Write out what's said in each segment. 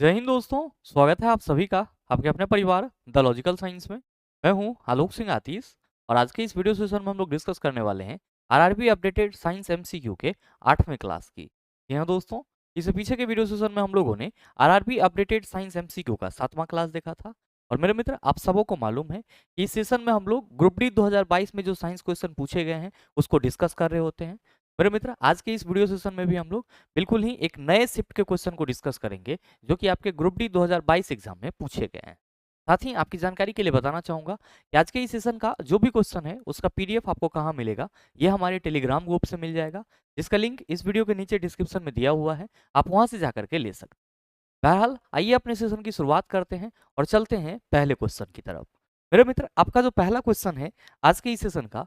जय हिंद दोस्तों, स्वागत है आप सभी का आपके अपने परिवार द लॉजिकल साइंस में। मैं हूं आलोक सिंह आतीश और आज के इस वीडियो सेशन में हम लोग डिस्कस करने वाले हैं आरआरबी अपडेटेड साइंस एमसीक्यू के 8वें क्लास की। जी हाँ दोस्तों, इससे पीछे के वीडियो सेशन में हम लोगों ने आरआरबी अपडेटेड साइंस एमसीक्यू का 7वां क्लास देखा था। और मेरे मित्र, आप सबों को मालूम है कि इस सेशन में हम लोग ग्रुप डी 2022 में जो साइंस क्वेश्चन पूछे गए हैं उसको डिस्कस कर रहे होते हैं। मेरे मित्र, आज के इस वीडियो सेशन में भी हम लोग बिल्कुल ही एक नए शिफ्ट के क्वेश्चन को डिस्कस करेंगे जो कि आपके ग्रुप डी 2022 एग्जाम में पूछे गए हैं। साथ ही आपकी जानकारी के लिए बताना चाहूंगा कि आज के इस सेशन का जो भी क्वेश्चन है उसका पीडीएफ आपको कहाँ मिलेगा, ये हमारे टेलीग्राम ग्रुप से मिल जाएगा, जिसका लिंक इस वीडियो के नीचे डिस्क्रिप्शन में दिया हुआ है। आप वहां से जाकर के ले सकते हैं। बहरहाल, आइए अपने सेशन की शुरुआत करते हैं और चलते हैं पहले क्वेश्चन की तरफ। मेरे मित्र, आपका जो पहला क्वेश्चन है आज के इस सेशन का,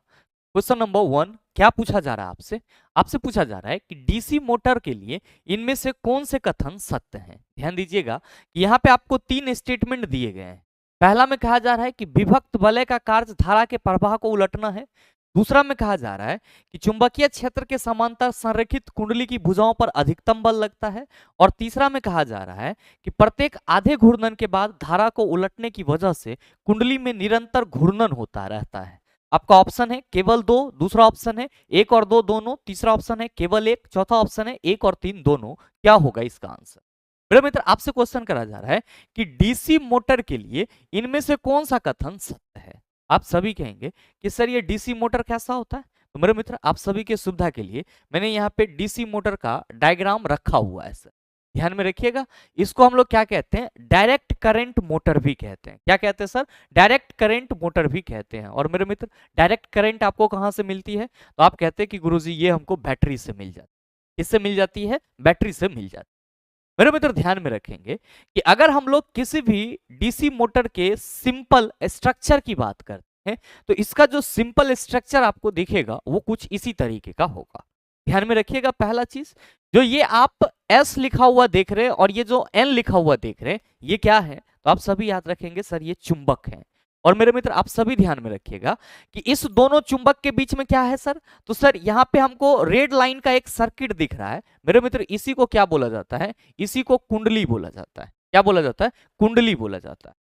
क्वेश्चन नंबर 1 क्या पूछा जा रहा है आपसे? आपसे पूछा जा रहा है कि डीसी मोटर के लिए इनमें से कौन से कथन सत्य हैं। ध्यान दीजिएगा कि यहाँ पे आपको 3 स्टेटमेंट दिए गए हैं। पहला में कहा जा रहा है कि विभक्त वलय का कार्य धारा के प्रवाह को उलटना है। दूसरा में कहा जा रहा है कि चुंबकीय क्षेत्र के समांतर संरेखित कुंडली की भुजाओं पर अधिकतम बल लगता है। और तीसरा में कहा जा रहा है कि प्रत्येक आधे घूर्णन के बाद धारा को उलटने की वजह से कुंडली में निरंतर घूर्णन होता रहता है। आपका ऑप्शन है केवल 2, दूसरा ऑप्शन है 1 और 2 दोनों, तीसरा ऑप्शन है केवल 1, चौथा ऑप्शन है 1 और 3 दोनों। क्या होगा इसका आंसर? मेरे मित्र, आपसे क्वेश्चन करा जा रहा है कि डीसी मोटर के लिए इनमें से कौन सा कथन सत्य है। आप सभी कहेंगे कि सर ये डीसी मोटर कैसा होता है। तो मेरे मित्र, आप सभी के सुविधा के लिए मैंने यहाँ पे डीसी मोटर का डायग्राम रखा हुआ है सर, ध्यान में रखिएगा। इसको हम लोग क्या कहते हैं? डायरेक्ट करंट मोटर भी कहते हैं। क्या कहते हैं सर? डायरेक्ट करंट मोटर भी कहते हैं। और मेरे मित्र, डायरेक्ट करंट आपको कहां से मिलती है? तो आप कहते हैं कि गुरुजी ये हमको बैटरी से मिल जाती है। किससे मिल जाती है? बैटरी से मिल जाती है। मेरे मित्र, ध्यान में रखेंगे कि अगर हम लोग किसी भी डीसी मोटर के सिंपल स्ट्रक्चर की बात करते हैं तो इसका जो सिंपल स्ट्रक्चर आपको दिखेगा वो कुछ इसी तरीके का होगा। ध्यान में रखिएगा, पहला चीज, जो ये आप एस लिखा हुआ देख रहे हैं और ये जो एन लिखा हुआ देख रहे हैं, ये क्या है? तो आप सभी याद रखेंगे सर ये चुंबक है। और मेरे मित्र, आप सभी ध्यान में रखिएगा कि इस दोनों चुंबक के बीच में क्या है सर? तो सर यहाँ पे हमको रेड लाइन का एक सर्किट दिख रहा है। मेरे मित्र, इसी को क्या बोला जाता है? इसी को कुंडली बोला जाता है। क्या बोला जाता है? कुंडली बोला जाता है।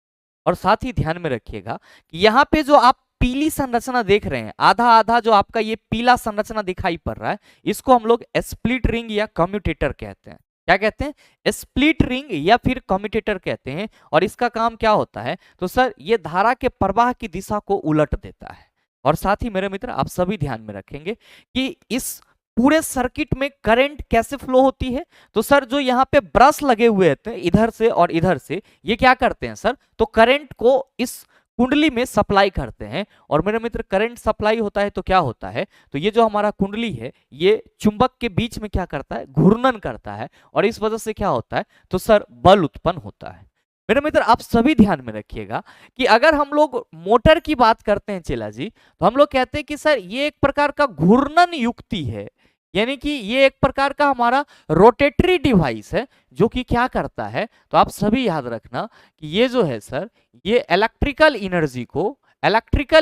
और साथ ही ध्यान में रखिएगा कि यहाँ पे जो आप पीली संरचना देख रहे हैं, आधा आधा जो आपका ये पीला संरचना दिखाई पड़ रहा है, इसको हम लोग स्प्लिट रिंग या कम्यूटेटर कहते हैं। क्या कहते हैं? स्प्लिट रिंग या फिर कम्यूटेटर कहते हैं। और इसका काम क्या होता है? तो सर ये धारा के प्रवाह की दिशा को उलट देता है। और साथ ही मेरे मित्र, आप सभी ध्यान में रखेंगे कि इस पूरे सर्किट में करंट कैसे फ्लो होती है। तो सर जो यहाँ पे ब्रश लगे हुए हैं इधर से और इधर से, ये क्या करते हैं सर? तो करंट को इस कुंडली में सप्लाई करते हैं। और मेरे मित्र, करंट सप्लाई होता है तो क्या होता है? तो ये जो हमारा कुंडली है ये चुंबक के बीच में क्या करता है? घूर्णन करता है। और इस वजह से क्या होता है? तो सर बल उत्पन्न होता है। मेरे मित्र, आप सभी ध्यान में रखिएगा कि अगर हम लोग मोटर की बात करते हैं चेला जी, तो हम लोग कहते हैं कि सर ये एक प्रकार का घूर्णन युक्ति है, यानी कि ये एक प्रकार का हमारा रोटेटरी डिवाइस है जो कि क्या करता है? तो आप सभी याद रखना कि ये जो है सर, ये इलेक्ट्रिकल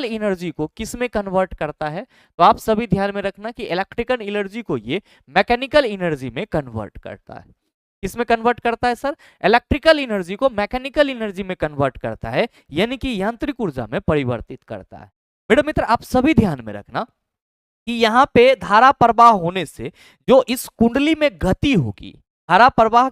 एनर्जी को किस में कन्वर्ट करता है? तो आप सभी ध्यान में रखना कि इलेक्ट्रिकल एनर्जी को ये मैकेनिकल एनर्जी में कन्वर्ट करता है। किसमें कन्वर्ट करता है सर? इलेक्ट्रिकल एनर्जी को मैकेनिकल एनर्जी में कन्वर्ट करता है, यानी कि यांत्रिक ऊर्जा में परिवर्तित करता है। मेरे मित्र, आप सभी ध्यान में रखना कि यहाँ पे धारा प्रवाह होने से जो इस कुंडली में गति होगी, धारा प्रवाह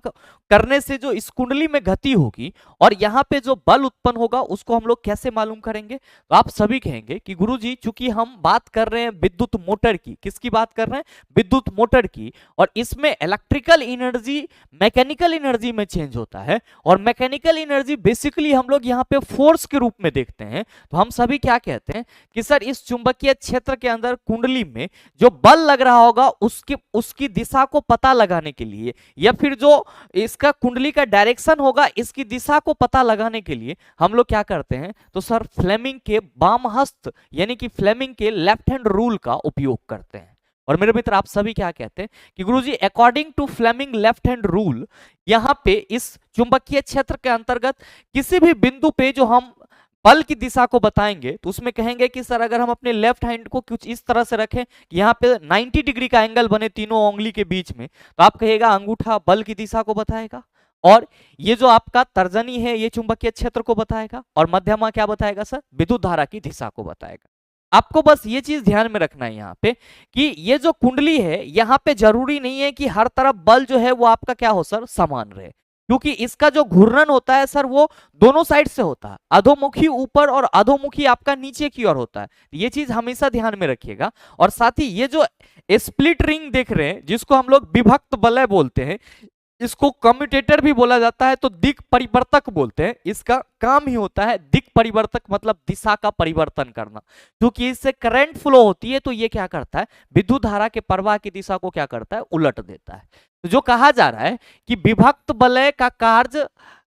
करने से जो इस कुंडली में गति होगी और यहाँ पे जो बल उत्पन्न होगा उसको हम लोग कैसे मालूम करेंगे? तो आप सभी कहेंगे कि गुरुजी चूंकि हम बात कर रहे हैं विद्युत मोटर की, किसकी बात कर रहे हैं? विद्युत मोटर की। और इसमें इलेक्ट्रिकल एनर्जी मैकेनिकल एनर्जी में चेंज होता है और मैकेनिकल एनर्जी बेसिकली हम लोग यहाँ पे फोर्स के रूप में देखते हैं। तो हम सभी क्या कहते हैं कि सर इस चुंबकीय क्षेत्र के अंदर कुंडली में जो बल लग रहा होगा उसकी दिशा को पता लगाने के लिए, या फिर जो इसका कुंडली का डायरेक्शन होगा इसकी दिशा को पता लगाने के लिए हम लोग क्या करते हैं? तो सर फ्लेमिंग के बाम हस्त यानी कि फ्लेमिंग के लेफ्ट हैंड रूल का उपयोग करते हैं। और मेरे मित्र, आप सभी क्या कहते हैं कि गुरुजी according to Fleming left hand rule, यहां पे इस चुंबकीय क्षेत्र के अंतर्गत किसी भी बिंदु पे जो हम बल की दिशा को बताएंगे तो उसमें कहेंगे कि सर अगर हम अपने लेफ्ट हैंड को कुछ इस तरह से रखें कि यहाँ पे 90 डिग्री का एंगल बने तीनों उंगली के बीच में, तो आप कहिएगा अंगूठा बल की दिशा को बताएगा। और ये जो आपका तर्जनी है ये चुंबकीय क्षेत्र को बताएगा, और मध्यमा क्या बताएगा सर, विद्युत धारा की दिशा को बताएगा। आपको बस ये चीज ध्यान में रखना है यहाँ पे कि ये जो कुंडली है यहाँ पे जरूरी नहीं है कि हर तरफ बल जो है वो आपका क्या हो सर, समान रहे, क्योंकि इसका जो घूर्णन होता है सर वो दोनों साइड से होता है, अधोमुखी ऊपर और अधोमुखी आपका नीचे की ओर होता है। ये चीज हमेशा ध्यान में रखिएगा। और साथ ही ये जो स्प्लिट रिंग देख रहे हैं जिसको हम लोग विभक्त वलय बोलते हैं, इसको कम्यूटेटर भी बोला जाता है, तो दिक् परिवर्तक बोलते हैं। इसका काम ही होता है दिक् परिवर्तक, मतलब दिशा का परिवर्तन करना, क्योंकि इससे करंट फ्लो होती है, तो ये क्या करता है, विद्युत धारा के प्रवाह की दिशा को क्या करता है, उलट देता है। तो जो कहा जा रहा है कि विभक्त वलय का कार्य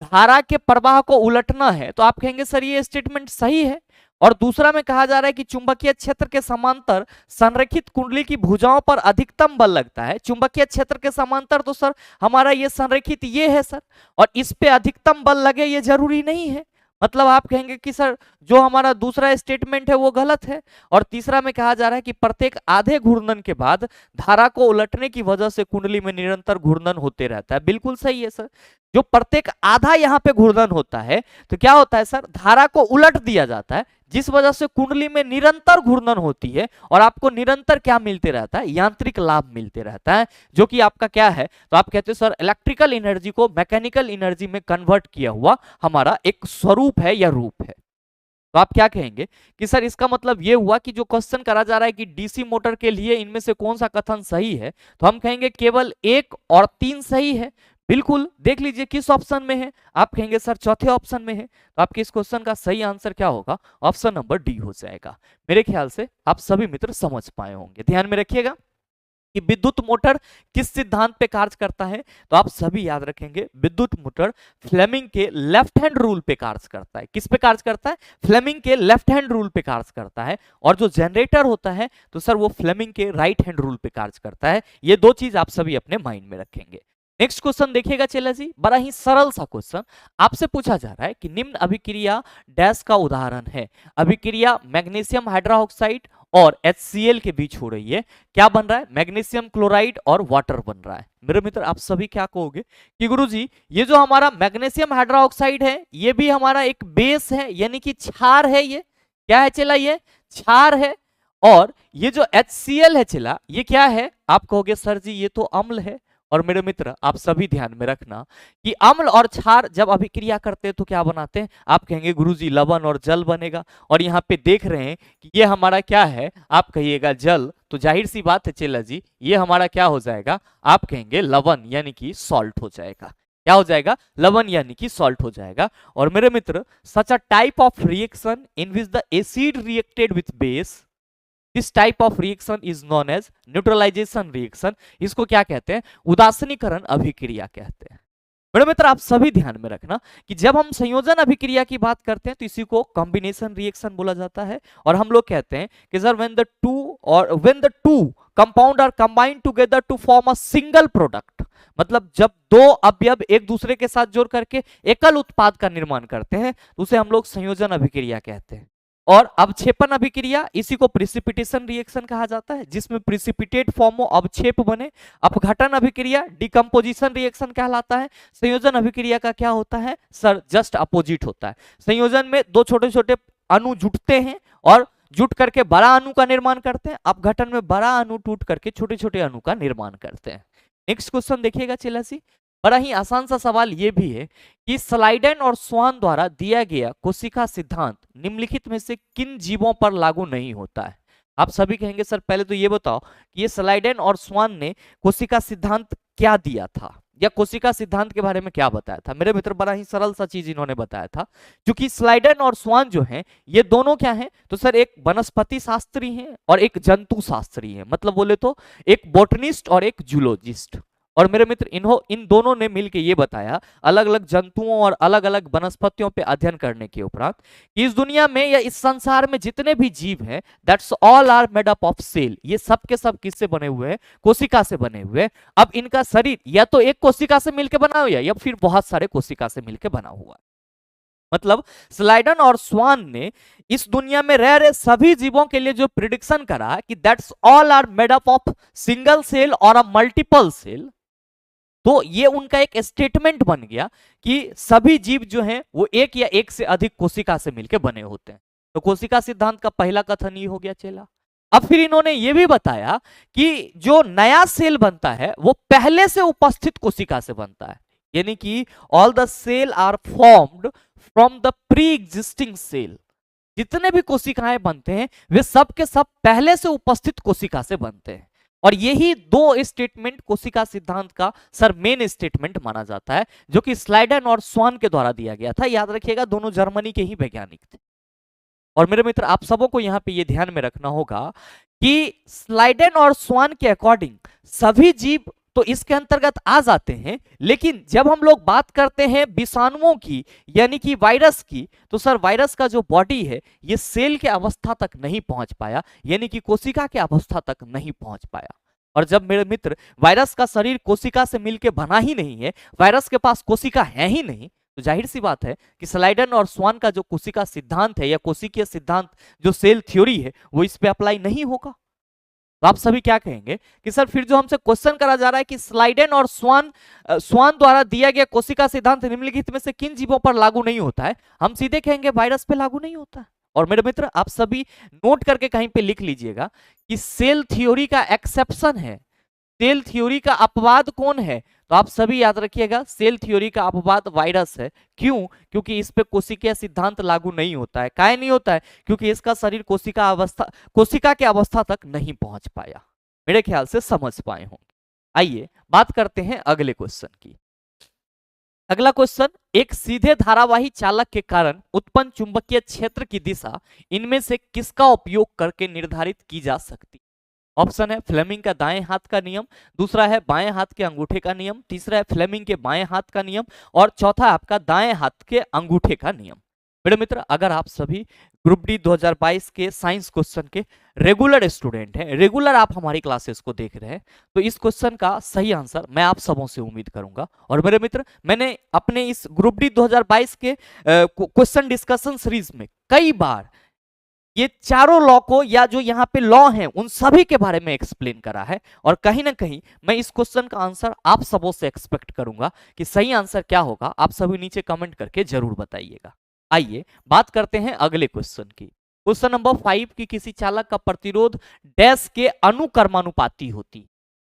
धारा के प्रवाह को उलटना है, तो आप कहेंगे सर ये स्टेटमेंट सही है। और दूसरा में कहा जा रहा है कि चुंबकीय क्षेत्र के समांतर संरेखित कुंडली की भुजाओं पर अधिकतम बल लगता है। चुंबकीय क्षेत्र के समांतर तो सर हमारा ये संरेखित ये है सर, और इस पे अधिकतम बल लगे ये जरूरी नहीं है। मतलब आप कहेंगे कि सर जो हमारा दूसरा स्टेटमेंट है वो गलत है। और तीसरा में कहा जा रहा है कि प्रत्येक आधे घूर्णन के बाद धारा को उलटने की वजह से कुंडली में निरंतर घूर्णन होते रहता है। बिल्कुल सही है सर, जो प्रत्येक आधा यहाँ पे घूर्णन होता है तो क्या होता है सर, धारा को उलट दिया जाता है, जिस वजह से कुंडली में निरंतर घूर्णन होती है और आपको निरंतर क्या मिलते रहता है, यांत्रिक लाभ मिलते रहता है, जो कि आपका क्या है, तो आप कहते हो सर इलेक्ट्रिकल एनर्जी को मैकेनिकल एनर्जी में कन्वर्ट किया हुआ हमारा एक स्वरूप है या रूप है। तो आप क्या कहेंगे कि सर इसका मतलब ये हुआ कि जो क्वेश्चन करा जा रहा है कि डीसी मोटर के लिए इनमें से कौन सा कथन सही है, तो हम कहेंगे केवल 1 और 3 सही है। बिल्कुल देख लीजिए किस ऑप्शन में है, आप कहेंगे सर चौथे ऑप्शन में है, तो आपके इस क्वेश्चन का सही आंसर क्या होगा, ऑप्शन नंबर डी हो जाएगा। मेरे ख्याल से आप सभी मित्र समझ पाए होंगे। ध्यान में रखिएगा कि विद्युत मोटर किस सिद्धांत पे कार्य करता है, तो आप सभी याद रखेंगे विद्युत मोटर फ्लेमिंग के लेफ्ट हैंड रूल पे कार्य करता है। किस पे कार्य करता है, फ्लेमिंग के लेफ्ट हैंड रूल पे कार्य करता है। और जो जनरेटर होता है तो सर वो फ्लेमिंग के राइट हैंड रूल पे कार्य करता है। ये दो चीज आप सभी अपने माइंड में रखेंगे। नेक्स्ट क्वेश्चन देखिएगा चेला जी, बड़ा ही सरल सा क्वेश्चन आपसे पूछा जा रहा है कि निम्न अभिक्रिया डैश का उदाहरण है। अभिक्रिया मैग्नीशियम हाइड्रोक्साइड और HCl के बीच हो रही है। क्या बन रहा है, मैग्नीशियम क्लोराइड और वाटर बन रहा है। मेरे मित्र आप सभी क्या कहोगे कि गुरुजी ये जो हमारा मैग्नीशियम हाइड्रोक्साइड है ये भी हमारा एक बेस है, यानी कि क्षार है। ये क्या है चला, ये क्षार है। और ये जो HCl है चला ये क्या है, आप कहोगे सर जी ये तो अम्ल है। और मेरे मित्र आप सभी ध्यान में रखना कि अम्ल और क्षार जब अभिक्रिया करते हैं तो क्या बनाते हैं, आप कहेंगे गुरुजी लवण और जल बनेगा। और यहाँ पे देख रहे हैं कि ये हमारा क्या है, आप कहिएगा जल, तो जाहिर सी बात है चेला जी ये हमारा क्या हो जाएगा, आप कहेंगे लवण यानी कि सॉल्ट हो जाएगा। क्या हो जाएगा, लवण यानी कि सॉल्ट हो जाएगा। और मेरे मित्र such a type of reaction in which the acid reacted with base, this type of reaction is known as neutralization reaction. इसको क्या कहते हैं, उदासीनीकरण अभिक्रिया कहते हैं। बड़े मित्र आप सभी ध्यान में रखना कि जब हम संयोजन अभिक्रिया की बात करते हैं तो इसी को कॉम्बिनेशन रिएक्शन बोला जाता है। और हम लोग कहते हैं कि sir when the two compound are combined together to form a single product, मतलब जब दो अवयव एक दूसरे के साथ जोड़ करके एकल उत्पाद का निर्माण करते हैं तो उसे हम लोग संयोजन अभिक्रिया कहते हैं। और अवक्षेपण अभिक्रिया इसी को प्रिसिपिटेशन रिएक्शन कहा जाता है, जिसमें प्रिसिपिटेट फॉर्म में अवक्षेप बने। अपघटन अभिक्रिया डिकम्पोजिशन रिएक्शन कहलाता है। संयोजन अभिक्रिया का क्या होता है सर, जस्ट अपोजिट होता है। संयोजन में दो छोटे छोटे अणु जुटते हैं और जुट करके बड़ा अणु का निर्माण करते हैं। अपघटन में बड़ा अणु टूट करके छोटे छोटे अणु का निर्माण करते हैं। नेक्स्ट क्वेश्चन देखिएगा चिल्लासी, बड़ा ही आसान सा सवाल ये भी है कि स्लाइडेन और स्वान द्वारा दिया गया कोशिका सिद्धांत निम्नलिखित में से किन जीवों पर लागू नहीं होता है। आप सभी कहेंगे सर पहले तो ये बताओ कि ये स्लाइडेन और स्वान ने कोशिका सिद्धांत क्या दिया था, या कोशिका सिद्धांत के बारे में क्या बताया था। मेरे मित्र बड़ा ही सरल सा चीज इन्होंने बताया था, क्योंकि स्लाइडेन और स्वान जो हैं ये दोनों क्या हैं, तो सर एक वनस्पति शास्त्री हैं और एक जंतु शास्त्री हैं। मतलब बोले तो एक बोटनिस्ट और एक जूलॉजिस्ट। और मेरे मित्र इन दोनों ने मिलकर ये बताया अलग अलग जंतुओं और अलग अलग वनस्पतियों पे अध्ययन करने के उपरांत कि इस दुनिया में या इस संसार में जितने भी जीव हैं that's all are made up of cell. ये सब के सब किससे बने हुए हैं, कोशिका से बने हुए हैं। अब इनका शरीर या तो एक कोशिका से मिलकर बना हुआ है या फिर बहुत सारे कोशिका से मिलकर बना हुआ है। मतलब स्लाइडन और स्वान ने इस दुनिया में रह रहे सभी जीवों के लिए जो प्रिडिक्शन करा कि that's all are made up of single cell और अ मल्टीपल सेल, तो ये उनका एक स्टेटमेंट बन गया कि सभी जीव जो हैं वो एक या एक से अधिक कोशिका से मिलकर बने होते हैं। तो कोशिका सिद्धांत का पहला कथन ये हो गया चेला। अब फिर इन्होंने ये भी बताया कि जो नया सेल बनता है वो पहले से उपस्थित कोशिका से बनता है, यानी कि all the cell are formed from the pre existing cell. जितने भी कोशिकाएं बनते हैं वे सब के सब पहले से उपस्थित कोशिका से बनते हैं। और यही दो स्टेटमेंट कोशिका सिद्धांत का सर मेन स्टेटमेंट माना जाता है, जो कि स्लाइडन और स्वान के द्वारा दिया गया था। याद रखिएगा, दोनों जर्मनी के ही वैज्ञानिक थे। और मेरे मित्र, आप सबों को यहां पे ये ध्यान में रखना होगा कि स्लाइडन और स्वान के अकॉर्डिंग सभी जीव तो इसके अंतर्गत आ जाते हैं, लेकिन जब हम लोग बात करते हैं विषाणुओं की यानी कि वायरस की, तो सर वायरस का जो बॉडी है ये सेल के अवस्था तक नहीं पहुंच पाया, यानी कि कोशिका के अवस्था तक नहीं पहुंच पाया। और जब मेरे मित्र वायरस का शरीर कोशिका से मिलकर बना ही नहीं है, वायरस के पास कोशिका है ही नहीं, तो जाहिर सी बात है कि स्लाइडन और स्वान का जो कोशिका सिद्धांत है या कोशिकीय सिद्धांत जो सेल थ्योरी है वो इस पे अप्लाई नहीं होगा। तो आप सभी क्या कहेंगे कि सर फिर जो हमसे क्वेश्चन करा जा रहा है कि स्लाइडन और स्वान द्वारा दिया गया कोशिका सिद्धांत निम्नलिखित में से किन जीवों पर लागू नहीं होता है, हम सीधे कहेंगे वायरस पे लागू नहीं होता है। और मेरे मित्र, आप सभी नोट करके कहीं पे लिख लीजिएगा कि सेल थ्योरी का एक्सेप्शन है, सेल थ्योरी का अपवाद कौन है, तो आप सभी याद रखिएगा सेल थ्योरी का अपवाद वायरस है। क्यों? क्योंकि इस पे कोशिकीय सिद्धांत लागू नहीं होता है। काहे नहीं होता है? क्योंकि इसका शरीर कोशिका के अवस्था तक नहीं पहुंच पाया। मेरे ख्याल से समझ पाए होंगे। आइए बात करते हैं अगले क्वेश्चन की। अगला क्वेश्चन, एक सीधे धारावाही चालक के कारण उत्पन्न चुंबकीय क्षेत्र की दिशा इनमें से किसका उपयोग करके निर्धारित की जा सकती? ऑप्शन है फ्लेमिंग का दाएं हाथ का नियम, दूसरा है बाएं हाथ के अंगूठे का नियम, तीसरा है फ्लेमिंग के बाएं हाथ का नियम, और चौथा आपका दाएं हाथ के अंगूठे का नियम। मेरे मित्र, अगर आप सभी ग्रुप डी 2022 के साइंस क्वेश्चन के रेगुलर स्टूडेंट हैं, रेगुलर आप हमारी क्लासेस को देख रहे हैं, तो इस क्वेश्चन का सही आंसर मैं आप सबों से उम्मीद करूंगा। और मेरे मित्र, मैंने अपने इस ग्रुप डी 2022 के क्वेश्चन डिस्कशन सीरीज में कई बार ये चारों लॉ को या जो यहाँ पे लॉ हैं उन सभी के बारे में एक्सप्लेन करा है। और कहीं ना कहीं मैं इस क्वेश्चन का आंसर आप सबों से एक्सपेक्ट करूंगा कि सही आंसर क्या होगा, आप सभी नीचे कमेंट करके जरूर बताइएगा। आइए बात करते हैं अगले क्वेश्चन की। क्वेश्चन नंबर 5 की किसी चालक का प्रतिरोध डैश के अनुक्रमानुपाती होती।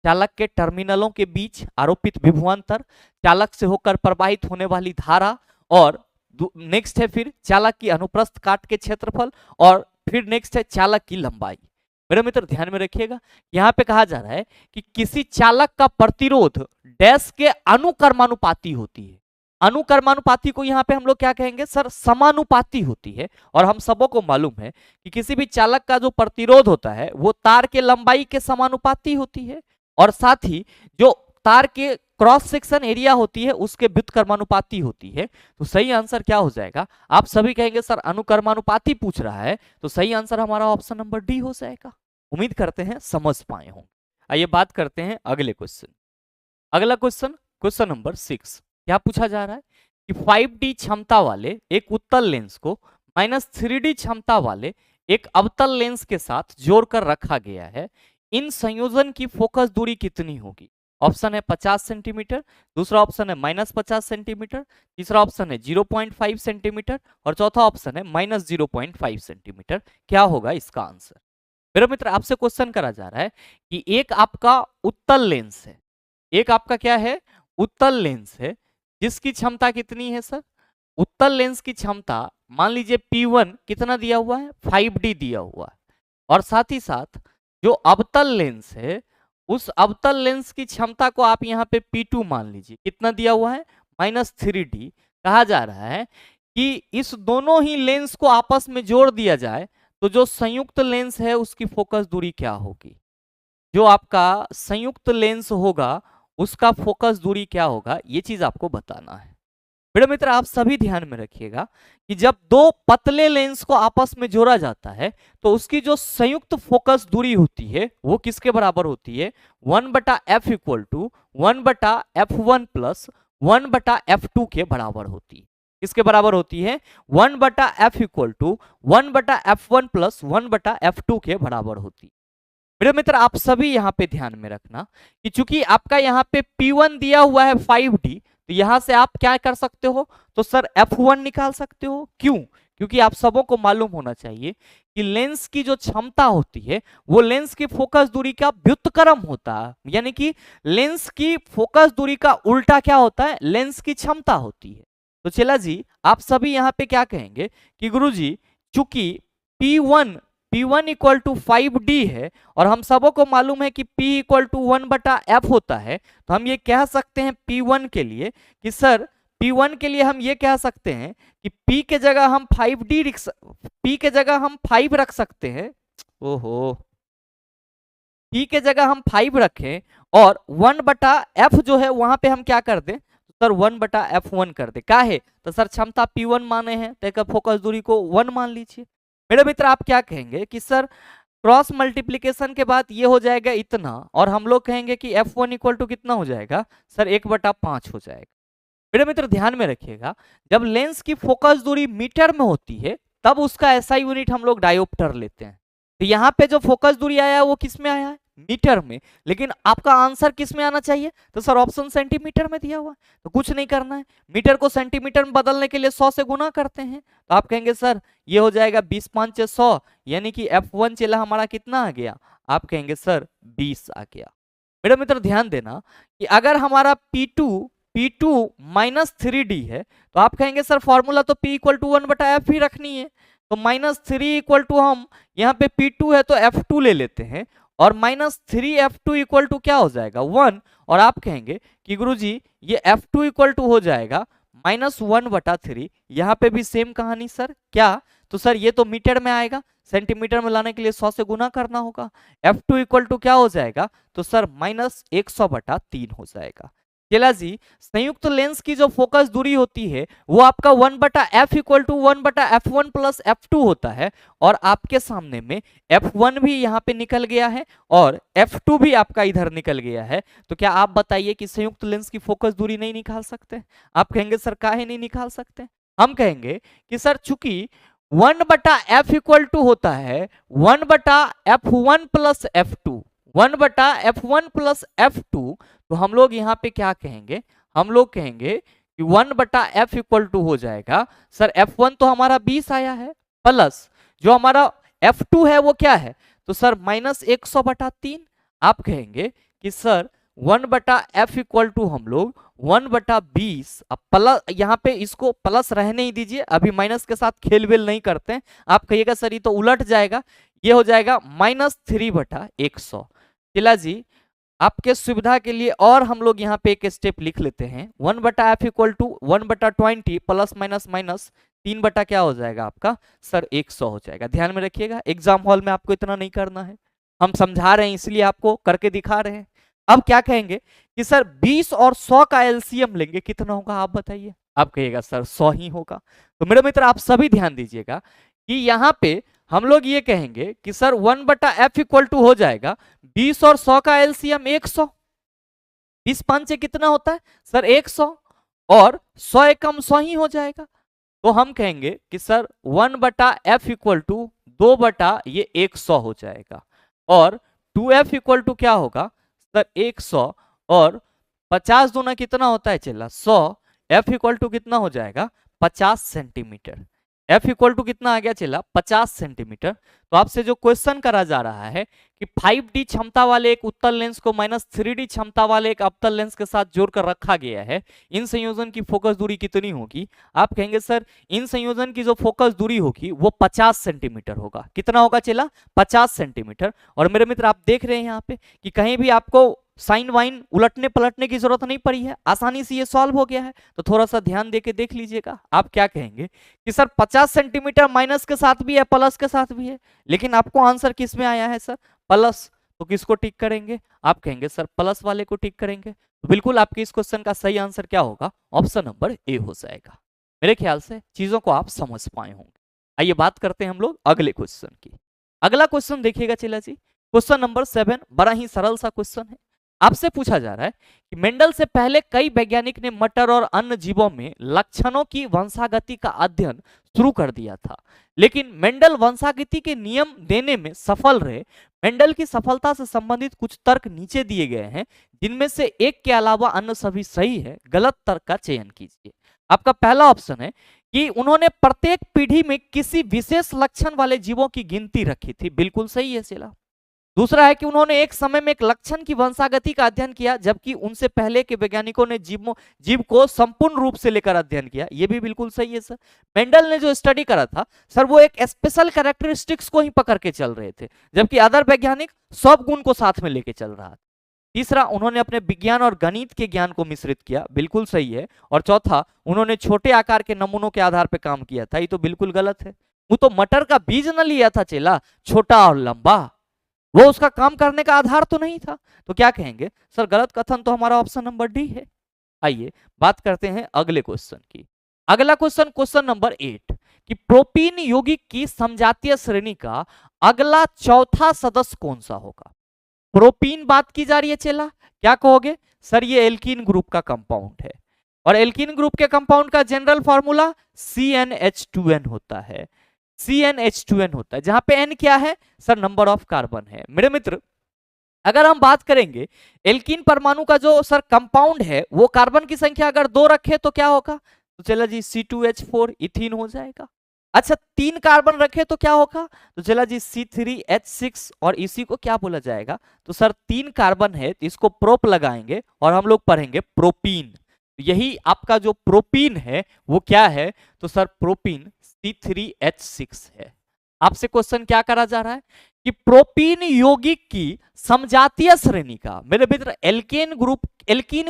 चालक के टर्मिनलों के बीच आरोपित विभवांतर, चालक से होकर प्रवाहित होने वाली धारा, और नेक्स्ट है फिर चालक की अनुप्रस्थ काट के क्षेत्रफल, और फिर नेक्स्ट है चालक की लंबाई। मेरे मित्र ध्यान में रखिएगा, यहां पे कहा जा रहा है कि किसी चालक का प्रतिरोध डैश के अनुक्रमानुपाती होती है। अनुक्रमानुपाती को यहां पे हम लोग क्या कहेंगे सर? समानुपाती होती है। और हम सबों को मालूम है कि किसी भी चालक का जो प्रतिरोध होता है वो तार के लंबाई के समानुपाती होती है, और साथ ही जो तार के क्रॉस सेक्शन एरिया होती है उसके व्युत्क्रमानुपाती होती है। तो सही आंसर क्या हो जाएगा? आप सभी कहेंगे सर अनुक्रमानुपाती पूछ रहा है, तो सही आंसर हमारा ऑप्शन नंबर डी हो जाएगा। उम्मीद करते हैं समझ पाए होंगे। आइए बात करते हैं अगले क्वेश्चन। अगला क्वेश्चन, क्वेश्चन नंबर 6, क्या पूछा जा रहा है कि 5D क्षमता वाले एक उत्तल लेंस को -3D क्षमता वाले एक अवतल लेंस के साथ जोड़कर रखा गया है। इन संयोजन की फोकस दूरी कितनी होगी? ऑप्शन है 50 सेंटीमीटर, दूसरा ऑप्शन है -50 सेंटीमीटर, तीसरा ऑप्शन है 0.5 सेंटीमीटर, और चौथा ऑप्शन है -0.5 सेंटीमीटर। क्या होगा इसका आंसर? मेरा मित्र, आपसे क्वेश्चन करा जा रहा है कि एक आपका उत्तल लेंस है, एक आपका क्या है? उत्तल लेंस है, जिसकी क्षमता कितनी है सर? उत्तल लेंस की क्षमता मान लीजिए P1 कितना दिया हुआ है? 5D दिया हुआ है। और साथ ही साथ जो अवतल लेंस है उस अवतल लेंस की क्षमता को आप यहाँ पे P2 मान लीजिए, कितना दिया हुआ है? -3D। कहा जा रहा है कि इस दोनों ही लेंस को आपस में जोड़ दिया जाए तो जो संयुक्त लेंस है उसकी फोकस दूरी क्या होगी? जो आपका संयुक्त लेंस होगा उसका फोकस दूरी क्या होगा, ये चीज आपको बताना है। मेरे मित्र, आप सभी ध्यान में रखिएगा कि जब दो पतले लेंस को आपस में जोड़ा जाता है तो उसकी जो संयुक्त फोकस दूरी होती है वो किसके बराबर होती है? 1/f = 1/f1 + 1/f2 के बराबर होती है। किसके बराबर होती है? 1/f = 1/f1 + 1/f2 के बराबर होती है। मेरे मित्र आप सभी यहाँ पे ध्यान में रखना कि चूंकि आपका यहाँ पे P1 दिया हुआ है 5D, तो यहाँ से आप क्या कर सकते हो, तो सर F1 निकाल सकते हो। क्यों? क्योंकि आप सबों को मालूम होना चाहिए कि लेंस की जो क्षमता होती है वो लेंस की फोकस दूरी का व्युत्क्रम होता है, यानी कि लेंस की फोकस दूरी का उल्टा क्या होता है, लेंस की क्षमता होती है। तो चला जी आप सभी यहाँ पे क्या कहेंगे कि गुरुजी चूंकि P1 इक्वल टू 5D है और हम सबों को मालूम है कि P इक्वल टू 1/F होता है, तो हम ये कह सकते हैं P1 के लिए कि सर P1 के लिए हम ये कह सकते हैं कि P के जगह हम 5 रख सकते हैं। ओहो, P के जगह हम 5 रखें और 1/F जो है वहां पे हम क्या कर दें, सर 1/F1 कर दे। का है तो सर क्षमता P1 माने हैं तो फोकस दूरी को 1 मान लीजिए। मेरे मित्र आप क्या कहेंगे कि सर क्रॉस मल्टीप्लीकेशन के बाद ये हो जाएगा इतना, और हम लोग कहेंगे कि F1 इक्वल टू कितना हो जाएगा, सर 1/5 हो जाएगा। मेरे मित्र ध्यान में रखिएगा, जब लेंस की फोकस दूरी मीटर में होती है तब उसका ऐसा यूनिट हम लोग डायोप्टर लेते हैं। तो यहाँ पे जो फोकस दूरी आया है वो किस में आया है, मीटर में। लेकिन आपका आंसर किस में आना चाहिए, तो सर ऑप्शन सेंटीमीटर में दिया हुआ है। तो कुछ नहीं करना है, मीटर को सेंटीमीटर में बदलने के लिए 100 से गुना करते हैं। तो आप कहेंगे सर ये हो जाएगा 20×5 = 100, यानी कि F1 चला हमारा कितना आ गया, आप कहेंगे सर 20 आ गया। मेरा मित्र ध्यान देना कि अगर हमारा P2 माइनस 3D है तो आप कहेंगे सर फॉर्मूला तो P इक्वल टू 1/F ही रखनी है। तो -3 इक्वल टू हम यहाँ पे P2 है तो F2 ले लेते हैं, और -3F2 इक्वल टू क्या हो जाएगा 1, और आप कहेंगे कि गुरुजी ये F2 इक्वल टू हो जाएगा -1/3। यहाँ पे भी सेम कहानी सर, क्या तो सर ये तो मीटर में आएगा, सेंटीमीटर में लाने के लिए 100 से गुना करना होगा। F2 इक्वल टू क्या हो जाएगा, तो सर -100/3 हो जाएगा। चला जी संयुक्त लेंस की जो फोकस दूरी होती है वो आपका 1/F equal to 1/F1 plus F2 होता है, और आपके सामने में F1 भी यहाँ पे निकल गया है और F2 भी आपका इधर निकल गया है। तो क्या आप बताइए कि संयुक्त लेंस की फोकस दूरी नहीं निकाल सकते? आप कहेंगे सर काहे नहीं निकाल सकते? हम कहेंगे कि सर चूंकि 1/F इक्वल टू होता है 1/F1 plus F2, 1/F1 plus F2, तो हम लोग यहाँ पे क्या कहेंगे, हम लोग कहेंगे कि 1/F इक्वल टू हो जाएगा सर F1 तो हमारा 20 आया है, प्लस जो हमारा F2 है वो क्या है, तो सर -100/3। आप कहेंगे कि सर 1/F इक्वल टू हम लोग 1/20, अब प्लस यहाँ पे इसको प्लस रहने ही दीजिए, अभी माइनस के साथ खेल वेल नहीं करते हैं। आप कहिएगा सर ये तो उलट जाएगा, ये हो जाएगा -3/100। चिला जी आपके सुविधा के लिए और हम लोग यहाँ पे एक स्टेप लिख लेते हैं, 1/F equal to 1/20 plus minus minus 3 क्या हो जाएगा आपका सर 100 हो जाएगा। ध्यान में रखिएगा एग्जाम हॉल में आपको इतना नहीं करना है, हम समझा रहे हैं इसलिए आपको करके दिखा रहे हैं। अब क्या कहेंगे कि सर 20 और 100 का एलसीएम लेंगे, कितना होगा आप बताइए? आप कहिएगा सर 100 ही होगा। तो मेरे मित्र आप सभी ध्यान दीजिएगा कि यहाँ पे हम लोग ये कहेंगे कि सर 1/F इक्वल टू हो जाएगा 20 और 100 का एलसीएम 100। 20×5 से कितना होता है सर 100, और 100 एकम 100 ही हो जाएगा। तो हम कहेंगे कि सर 1/F इक्वल टू 2/100 हो जाएगा, और 2F इक्वल टू क्या होगा सर 100, और 50 दूना कितना होता है चला 100, F इक्वल टू कितना हो जाएगा 50 सेंटीमीटर। F इक्वल टू कितना आ गया चला 50 सेंटीमीटर। तो आपसे जो क्वेश्चन करा जा रहा है कि 5D क्षमता वाले एक उत्तल लेंस को -3D क्षमता वाले एक अवतल लेंस के साथ जोड़कर रखा गया है, इन संयोजन की फोकस दूरी कितनी होगी? आप कहेंगे सर इन संयोजन की जो फोकस दूरी होगी वो 50 सेंटीमीटर होगा। कितना होगा चला 50 सेंटीमीटर। और मेरे मित्र आप देख रहे हैं यहाँ पे कि कहीं भी आपको साइन वाइन उलटने पलटने की जरूरत नहीं पड़ी है, आसानी से ये सॉल्व हो गया है। तो थोड़ा सा ध्यान देके देख लीजिएगा। आप क्या कहेंगे कि सर 50 सेंटीमीटर माइनस के साथ भी है प्लस के साथ भी है, लेकिन आपको आंसर किस में आया है सर प्लस, तो किसको टिक करेंगे? आप कहेंगे सर प्लस वाले को टिक करेंगे। तो बिल्कुल आपके इस क्वेश्चन का सही आंसर क्या होगा, ऑप्शन नंबर ए हो जाएगा। मेरे ख्याल से चीजों को आप समझ पाए होंगे। आइए बात करते हैं हम लोग अगले क्वेश्चन की। अगला क्वेश्चन देखिएगा चला जी, क्वेश्चन नंबर 7 बड़ा ही सरल सा क्वेश्चन है। आपसे पूछा जा रहा है कि मेंडल से पहले कई वैज्ञानिक ने मटर और अन्य जीवों में लक्षणों की वंशागति का अध्ययन शुरू कर दिया था, लेकिन मेंडल वंशागति के नियम देने में सफल रहे। मेंडल की सफलता से संबंधित कुछ तर्क नीचे दिए गए हैं, जिनमें से एक के अलावा अन्य सभी सही है। गलत तर्क का चयन कीजिए। आपका पहला ऑप्शन है कि उन्होंने प्रत्येक पीढ़ी में किसी विशेष लक्षण वाले जीवों की गिनती रखी थी, बिल्कुल सही है चला। दूसरा है कि उन्होंने एक समय में एक लक्षण की वंशागति का अध्ययन किया, जबकि उनसे पहले के वैज्ञानिकों ने जीव को संपूर्ण रूप से लेकर अध्ययन किया, ये भी बिल्कुल सही है सर। मेंडल ने जो स्टडी करा था सर, वो एक स्पेशल कैरेक्टरिस्टिक्स को ही पकड़ के चल रहे थे, जबकि अदर वैज्ञानिक सब गुण को साथ में लेके चल रहा था। तीसरा, उन्होंने अपने विज्ञान और गणित के ज्ञान को मिश्रित किया, बिल्कुल सही है। और चौथा, उन्होंने छोटे आकार के नमूनों के आधार पर काम किया था, ये तो बिल्कुल गलत है। वो तो मटर का बीज न लिया था चेला, छोटा और लंबा, वो उसका काम करने का आधार तो नहीं था। तो क्या कहेंगे सर, गलत कथन तो हमारा ऑप्शन नंबर डी है। आइए बात करते हैं अगले क्वेश्चन की। अगला क्वेश्चन, क्वेश्चन नंबर 8 कि प्रोपीन यौगिक की समजातीय श्रेणी का अगला चौथा सदस्य कौन सा होगा। प्रोपीन बात की जा रही है चेला, क्या कहोगे सर, ये एल्कीन ग्रुप का कंपाउंड है, और एल्कीन ग्रुप के कंपाउंड का जनरल फॉर्मूला CnH2n होता है। CnH2n होता है, जहां पे N क्या है सर, नंबर ऑफ कार्बन है। मेरे मित्र, अगर हम बात करेंगे एल्कीन परमाणु का जो सर कंपाउंड है, वो कार्बन की संख्या अगर 2 रखे तो क्या होगा, तो चला जी C2H4 इथीन हो जाएगा। अच्छा, 3 कार्बन रखे तो क्या होगा, तो चला जी C3H6, और इसी को क्या बोला जाएगा, तो सर 3 कार्बन है तो इसको प्रोप लगाएंगे और हम लोग पढ़ेंगे प्रोपीन। यही आपका जो प्रोपीन है वो क्या है, तो सर प्रोपीन C3H6 है। आपसे क्वेश्चन क्या करा जा रहा है कि प्रोपीन यौगिक की समजातीय श्रेणी का, मेरे मित्र, एल्कीन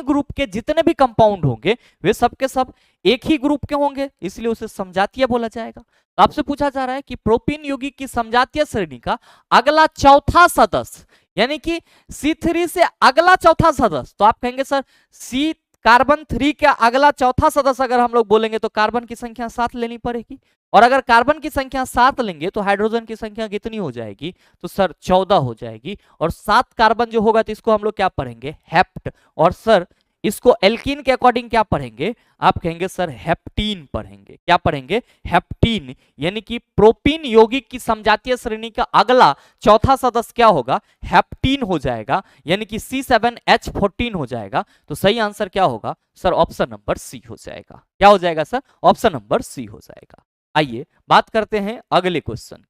ग्रुप के जितने भी कंपाउंड होंगे वे सब के सब एक ही ग्रुप के होंगे, इसलिए उसे समजातीय बोला जाएगा। तो आपसे पूछा जा रहा है कि प्रोपीन यौगिक की समजातीय श्रेणी का अगला चौथा सदस्य, यानी कि C3 से अगला चौथा सदस्य, तो आप कहेंगे सर C कार्बन 3 का अगला चौथा सदस्य अगर हम लोग बोलेंगे तो कार्बन की संख्या 7 लेनी पड़ेगी, और अगर कार्बन की संख्या 7 लेंगे तो हाइड्रोजन की संख्या कितनी हो जाएगी, तो सर 14 हो जाएगी। और 7 कार्बन जो होगा तो इसको हम लोग क्या पढ़ेंगे, हेप्ट, और सर इसको एल्कीन के अकॉर्डिंग क्या पढ़ेंगे, आप कहेंगे सर हेप्टीन पढ़ेंगे। क्या पढ़ेंगे, हेप्टीन, यानी कि प्रोपीन यौगिक की समजातीय श्रेणी का अगला चौथा सदस्य क्या होगा, हेप्टीन हो जाएगा, यानी कि C7H14 हो जाएगा। तो सही आंसर क्या होगा सर, ऑप्शन नंबर सी हो जाएगा। क्या हो जाएगा सर, ऑप्शन नंबर सी हो जाएगा। आइए बात करते हैं अगले क्वेश्चन।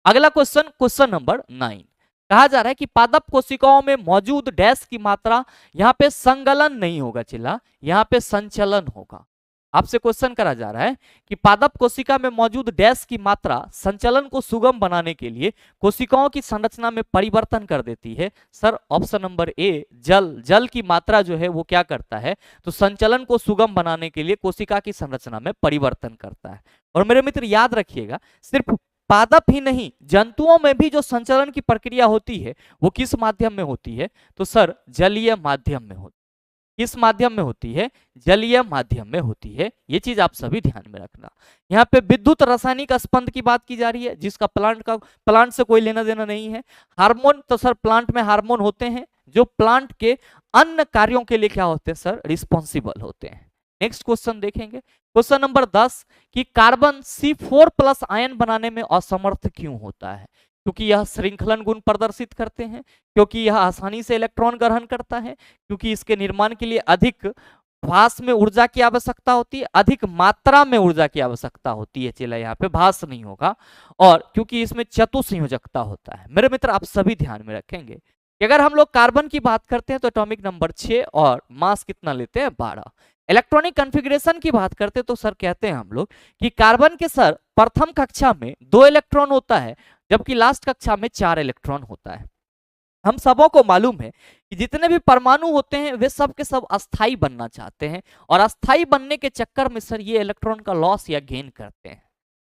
अगला क्वेश्चन, क्वेश्चन नंबर 9, कहा जा रहा है कि पादप कोशिकाओं में मौजूद डैश की मात्रा, यहां पे संगलन नहीं होगा चिल्ला, यहां पे संचलन होगा। आपसे क्वेश्चन करा जा रहा है कि पादप कोशिका में मौजूद डैश की मात्रा संचलन को सुगम बनाने के लिए कोशिकाओं की संरचना में परिवर्तन कर देती है। सर ऑप्शन नंबर ए, जल की मात्रा जो है वो क्या करता है, तो संचलन को सुगम बनाने के लिए कोशिका की संरचना में परिवर्तन करता है। और मेरे मित्र याद रखिएगा, सिर्फ पादप ही नहीं, जंतुओं में भी जो संचलन की प्रक्रिया होती है वो किस माध्यम में होती है, तो सर जलीय माध्यम में होती है। किस माध्यम में होती है, जलीय माध्यम में होती है। ये चीज आप सभी ध्यान में रखना। यहाँ पे विद्युत रासायनिक स्पंद की बात की जा रही है, जिसका प्लांट से कोई लेना देना नहीं है। हार्मोन, तो सर प्लांट में हार्मोन होते हैं जो प्लांट के अन्य कार्यों के लिए क्या होते हैं सर, रिस्पॉन्सिबल होते हैं। नेक्स्ट क्वेश्चन देखेंगे, क्वेश्चन नंबर 10 कि कार्बन C4+ आयन बनाने में असमर्थ क्यों होता है। क्योंकि यह श्रृंखलन गुण प्रदर्शित करते हैं, क्योंकि यह आसानी से इलेक्ट्रॉन ग्रहण करता है, क्योंकि इसके निर्माण के लिए अधिक भास में ऊर्जा की आवश्यकता होती है, अधिक मात्रा में ऊर्जा की आवश्यकता होती है। चला यहाँ पे भास नहीं होगा, और क्योंकि इसमें चतुसंयोजकता होता है। मेरे मित्र आप सभी ध्यान में रखेंगे कि अगर हम लोग कार्बन की बात करते हैं तो एटॉमिक नंबर 6 और मास कितना लेते हैं 12। इलेक्ट्रॉनिक कॉन्फ़िगरेशन की बात करते हैं तो सर कहते हैं हम लोग कि कार्बन के सर प्रथम कक्षा में 2 इलेक्ट्रॉन होता है, जबकि लास्ट कक्षा में 4 इलेक्ट्रॉन होता है। हम सबों को मालूम है कि जितने भी परमाणु होते हैं वे सब के सब अस्थाई बनना चाहते हैं, और अस्थाई बनने के चक्कर में सर ये इलेक्ट्रॉन का लॉस या गेन करते हैं।